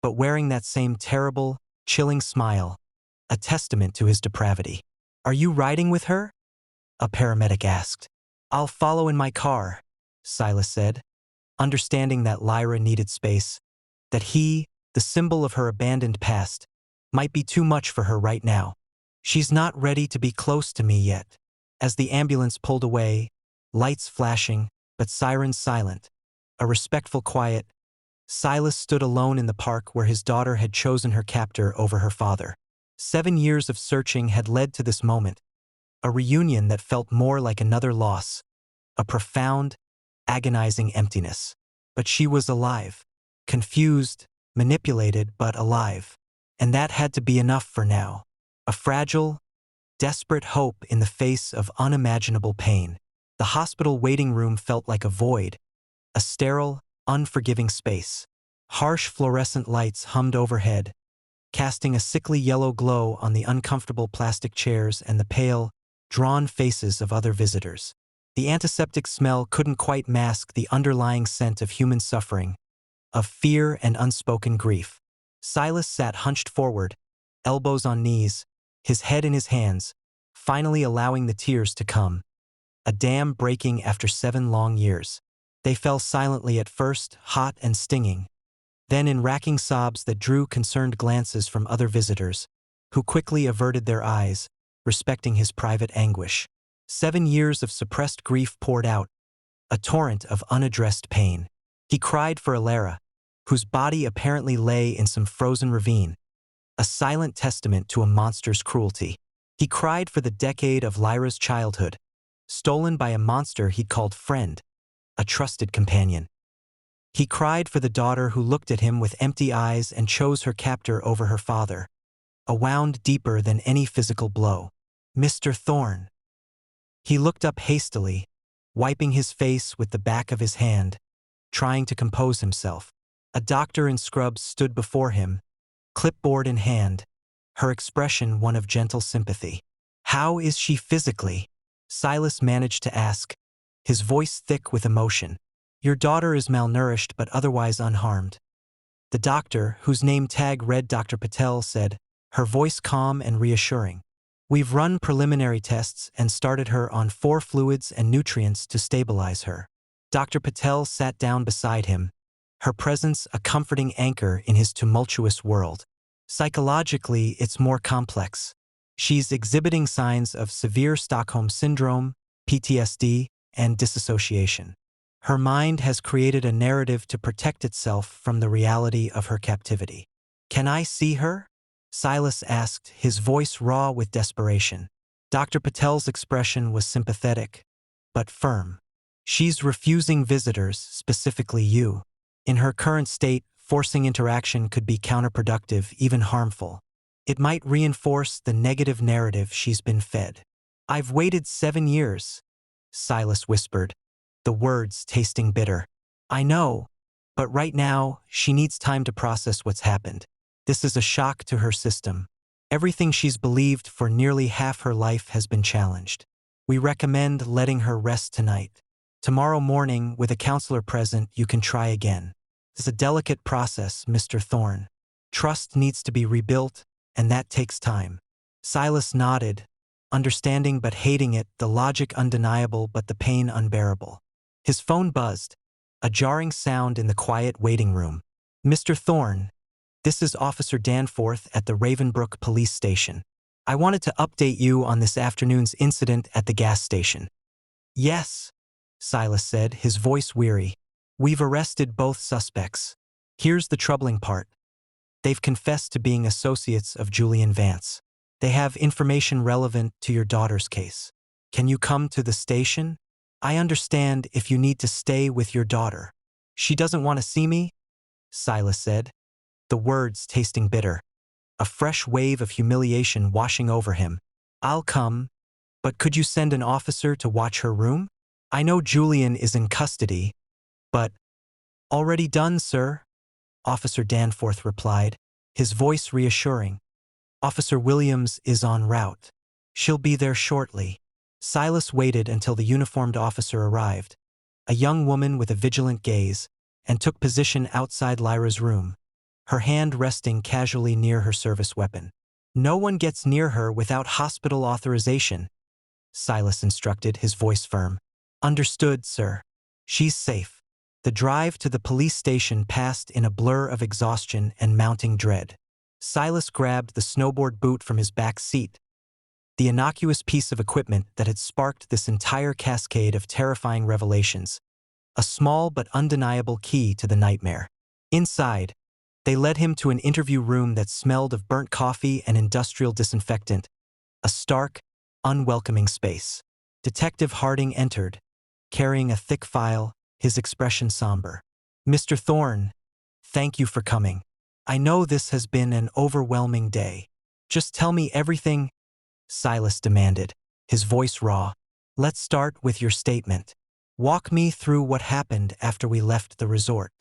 but wearing that same terrible, chilling smile, a testament to his depravity. Are you riding with her? A paramedic asked. I'll follow in my car, Silas said, understanding that Lyra needed space, that he, the symbol of her abandoned past, might be too much for her right now. She's not ready to be close to me yet. As the ambulance pulled away, lights flashing, but sirens silent, a respectful quiet, Silas stood alone in the park where his daughter had chosen her captor over her father. 7 years of searching had led to this moment, a reunion that felt more like another loss, a profound, agonizing emptiness. But she was alive, confused, manipulated, but alive. And that had to be enough for now. A fragile, desperate hope in the face of unimaginable pain. The hospital waiting room felt like a void, a sterile, unforgiving space. Harsh fluorescent lights hummed overhead, casting a sickly yellow glow on the uncomfortable plastic chairs and the pale, drawn faces of other visitors. The antiseptic smell couldn't quite mask the underlying scent of human suffering, of fear and unspoken grief. Silas sat hunched forward, elbows on knees, his head in his hands, finally allowing the tears to come. A dam breaking after 7 long years. They fell silently at first, hot and stinging, then in racking sobs that drew concerned glances from other visitors, who quickly averted their eyes, respecting his private anguish. 7 years of suppressed grief poured out, a torrent of unaddressed pain. He cried for Elara, whose body apparently lay in some frozen ravine, a silent testament to a monster's cruelty. He cried for the decade of Lyra's childhood, stolen by a monster he'd called friend, a trusted companion. He cried for the daughter who looked at him with empty eyes and chose her captor over her father, a wound deeper than any physical blow. Mr. Thorne. He looked up hastily, wiping his face with the back of his hand, trying to compose himself. A doctor in scrubs stood before him, clipboard in hand, her expression one of gentle sympathy. "How is she physically?" Silas managed to ask, his voice thick with emotion. "Your daughter is malnourished but otherwise unharmed." The doctor, whose name tag read Dr. Patel, said, her voice calm and reassuring. "We've run preliminary tests and started her on 4 fluids and nutrients to stabilize her." Dr. Patel sat down beside him, her presence a comforting anchor in his tumultuous world. "Psychologically, it's more complex. She's exhibiting signs of severe Stockholm Syndrome, PTSD, and disassociation. Her mind has created a narrative to protect itself from the reality of her captivity." "Can I see her?" Silas asked, his voice raw with desperation. Dr. Patel's expression was sympathetic, but firm. "She's refusing visitors, specifically you. In her current state, forcing interaction could be counterproductive, even harmful. It might reinforce the negative narrative she's been fed." "I've waited 7 years," Silas whispered, the words tasting bitter. "I know, but right now, she needs time to process what's happened. This is a shock to her system. Everything she's believed for nearly half her life has been challenged. We recommend letting her rest tonight. Tomorrow morning, with a counselor present, you can try again. It's a delicate process, Mr. Thorne. Trust needs to be rebuilt, and that takes time." Silas nodded, understanding but hating it, the logic undeniable but the pain unbearable. His phone buzzed, a jarring sound in the quiet waiting room. "Mr. Thorne, this is Officer Danforth at the Ravenbrook Police Station. I wanted to update you on this afternoon's incident at the gas station." "Yes," Silas said, his voice weary. "We've arrested both suspects. Here's the troubling part. They've confessed to being associates of Julian Vance. They have information relevant to your daughter's case. Can you come to the station? I understand if you need to stay with your daughter." "She doesn't want to see me," Silas said, the words tasting bitter. A fresh wave of humiliation washing over him. "I'll come, but could you send an officer to watch her room? I know Julian is in custody, but—" "Already done, sir," Officer Danforth replied, his voice reassuring. "Officer Williams is en route. She'll be there shortly." Silas waited until the uniformed officer arrived, a young woman with a vigilant gaze, and took position outside Lyra's room, her hand resting casually near her service weapon. "No one gets near her without hospital authorization," Silas instructed, his voice firm. "Understood, sir. She's safe." The drive to the police station passed in a blur of exhaustion and mounting dread. Silas grabbed the snowboard boot from his back seat, the innocuous piece of equipment that had sparked this entire cascade of terrifying revelations, a small but undeniable key to the nightmare. Inside, they led him to an interview room that smelled of burnt coffee and industrial disinfectant, a stark, unwelcoming space. Detective Harding entered, carrying a thick file, his expression somber. "Mr. Thorne, thank you for coming. I know this has been an overwhelming day. Just tell me everything," Silas demanded, his voice raw. "Let's start with your statement. Walk me through what happened after we left the resort."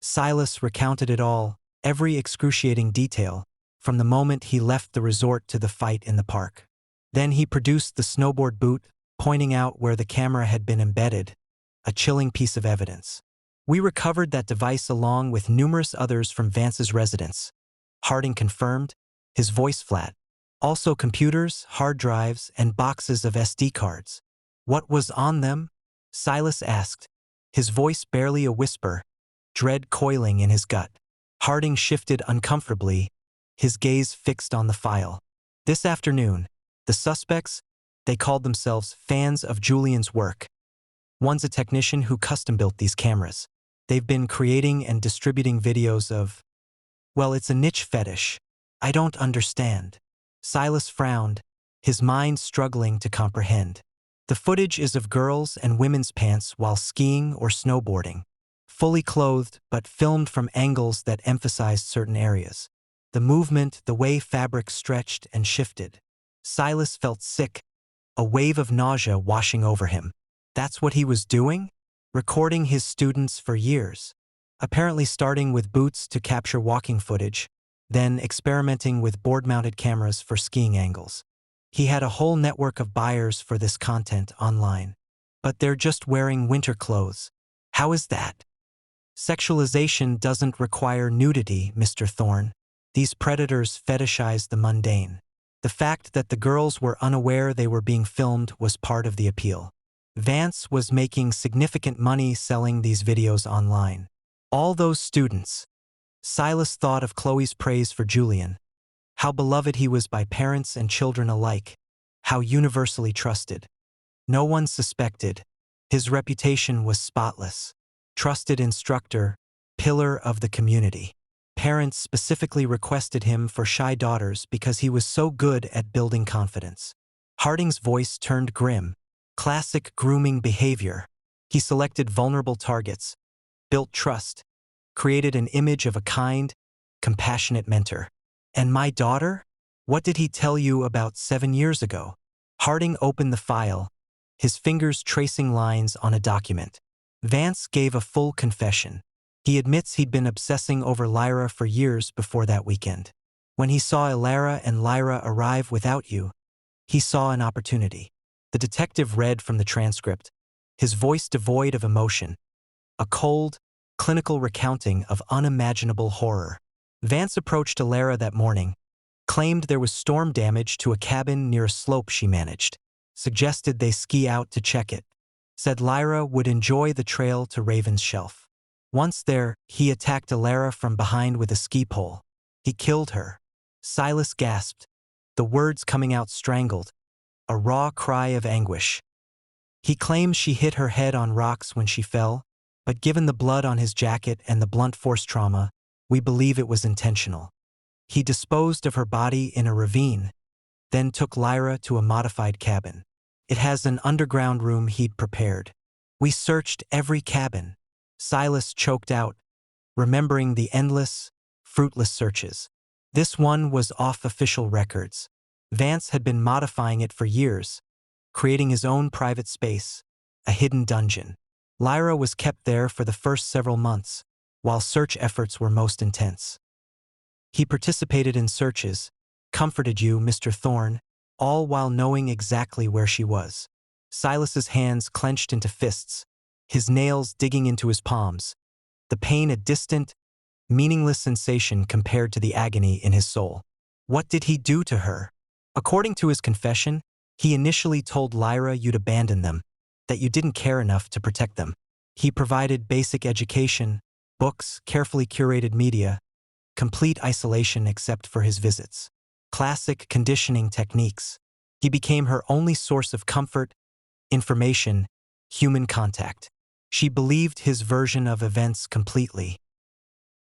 Silas recounted it all, every excruciating detail, from the moment he left the resort to the fight in the park. Then he produced the snowboard boot, pointing out where the camera had been embedded, a chilling piece of evidence. We recovered that device along with numerous others from Vance's residence. Harding confirmed, his voice flat. Also computers, hard drives, and boxes of SD cards. What was on them? Silas asked, his voice barely a whisper, dread coiling in his gut. Harding shifted uncomfortably, his gaze fixed on the file. This afternoon, the suspects, they called themselves fans of Julian's work. One's a technician who custom-built these cameras. They've been creating and distributing videos of… Well, it's a niche fetish. I don't understand. Silas frowned, his mind struggling to comprehend. The footage is of girls and women's pants while skiing or snowboarding. Fully clothed, but filmed from angles that emphasized certain areas. The movement, the way fabric stretched and shifted. Silas felt sick, a wave of nausea washing over him. That's what he was doing? Recording his students for years. Apparently starting with boots to capture walking footage, then experimenting with board-mounted cameras for skiing angles. He had a whole network of buyers for this content online. But they're just wearing winter clothes. How is that? Sexualization doesn't require nudity, Mr. Thorne. These predators fetishize the mundane. The fact that the girls were unaware they were being filmed was part of the appeal. Vance was making significant money selling these videos online. All those students. Silas thought of Chloe's praise for Julian. How beloved he was by parents and children alike. How universally trusted. No one suspected. His reputation was spotless. Trusted instructor, pillar of the community. Parents specifically requested him for shy daughters because he was so good at building confidence. Harding's voice turned grim. Classic grooming behavior. He selected vulnerable targets, built trust, created an image of a kind, compassionate mentor. And my daughter? What did he tell you about 7 years ago? Harding opened the file, his fingers tracing lines on a document. Vance gave a full confession. He admits he'd been obsessing over Lyra for years before that weekend. When he saw Elara and Lyra arrive without you, he saw an opportunity. The detective read from the transcript, his voice devoid of emotion. A cold, clinical recounting of unimaginable horror. Vance approached Elara that morning, claimed there was storm damage to a cabin near a slope she managed, suggested they ski out to check it, said Lyra would enjoy the trail to Raven's Shelf. Once there, he attacked Elara from behind with a ski pole. He killed her. Silas gasped, the words coming out strangled, a raw cry of anguish. He claims she hit her head on rocks when she fell, but given the blood on his jacket and the blunt force trauma, we believe it was intentional. He disposed of her body in a ravine, then took Lyra to a modified cabin. It has an underground room he'd prepared. We searched every cabin. Silas choked out, remembering the endless, fruitless searches. This one was off official records. Vance had been modifying it for years, creating his own private space, a hidden dungeon. Lyra was kept there for the first several months, while search efforts were most intense. He participated in searches, comforted you, Mr. Thorne, all while knowing exactly where she was. Silas's hands clenched into fists, his nails digging into his palms, the pain a distant, meaningless sensation compared to the agony in his soul. What did he do to her? According to his confession, he initially told Lyra you'd abandon them, that you didn't care enough to protect them. He provided basic education, books, carefully curated media, complete isolation except for his visits. Classic conditioning techniques. He became her only source of comfort, information, human contact. She believed his version of events completely.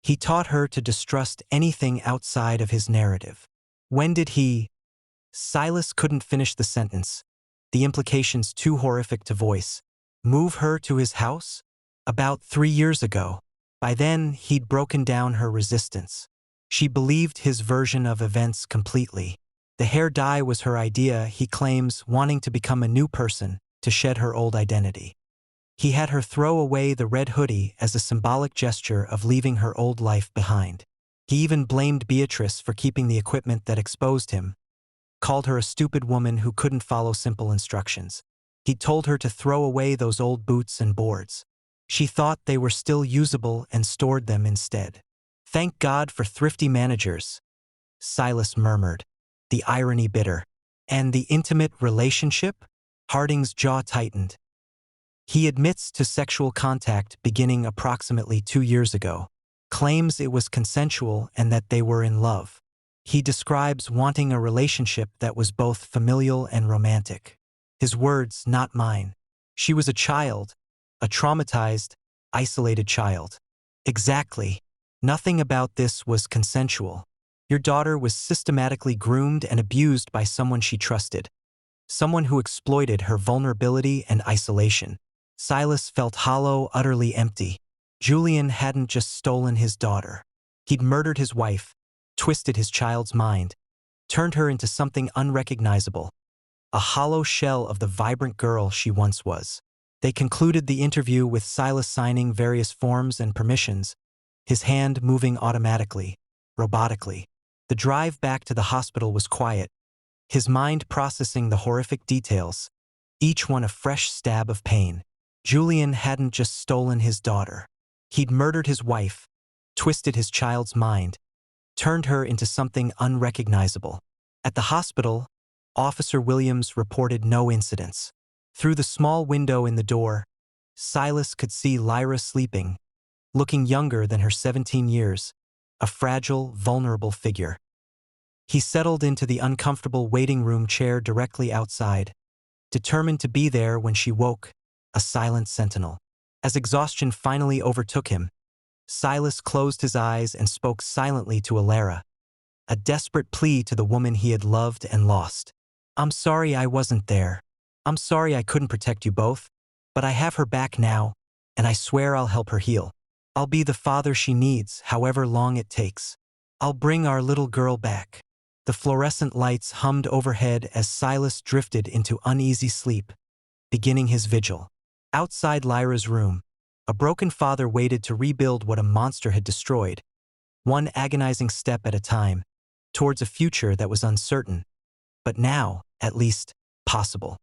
He taught her to distrust anything outside of his narrative. When did he… Silas couldn't finish the sentence, the implications too horrific to voice. Move her to his house? About 3 years ago. By then, he'd broken down her resistance. She believed his version of events completely. The hair dye was her idea, he claims, wanting to become a new person, to shed her old identity. He had her throw away the red hoodie as a symbolic gesture of leaving her old life behind. He even blamed Beatrice for keeping the equipment that exposed him, called her a stupid woman who couldn't follow simple instructions. He'd told her to throw away those old boots and boards. She thought they were still usable and stored them instead. Thank God for thrifty managers, Silas murmured, the irony bitter. And the intimate relationship? Harding's jaw tightened. He admits to sexual contact beginning approximately 2 years ago, claims it was consensual and that they were in love. He describes wanting a relationship that was both familial and romantic. His words, not mine. She was a child, a traumatized, isolated child. Exactly. Nothing about this was consensual. Your daughter was systematically groomed and abused by someone she trusted, someone who exploited her vulnerability and isolation. Silas felt hollow, utterly empty. Julian hadn't just stolen his daughter. He'd murdered his wife, twisted his child's mind, turned her into something unrecognizable, a hollow shell of the vibrant girl she once was. They concluded the interview with Silas signing various forms and permissions, his hand moving automatically, robotically. The drive back to the hospital was quiet, his mind processing the horrific details, each one a fresh stab of pain. Julian hadn't just stolen his daughter. He'd murdered his wife, twisted his child's mind, turned her into something unrecognizable. At the hospital, Officer Williams reported no incidents. Through the small window in the door, Silas could see Lyra sleeping, looking younger than her 17 years, a fragile, vulnerable figure. He settled into the uncomfortable waiting room chair directly outside, determined to be there when she woke, a silent sentinel. As exhaustion finally overtook him, Silas closed his eyes and spoke silently to Elara, a desperate plea to the woman he had loved and lost. I'm sorry I wasn't there. I'm sorry I couldn't protect you both, but I have her back now, and I swear I'll help her heal. I'll be the father she needs, however long it takes. I'll bring our little girl back. The fluorescent lights hummed overhead as Silas drifted into uneasy sleep, beginning his vigil. Outside Lyra's room, a broken father waited to rebuild what a monster had destroyed, one agonizing step at a time, towards a future that was uncertain, but now, at least, possible.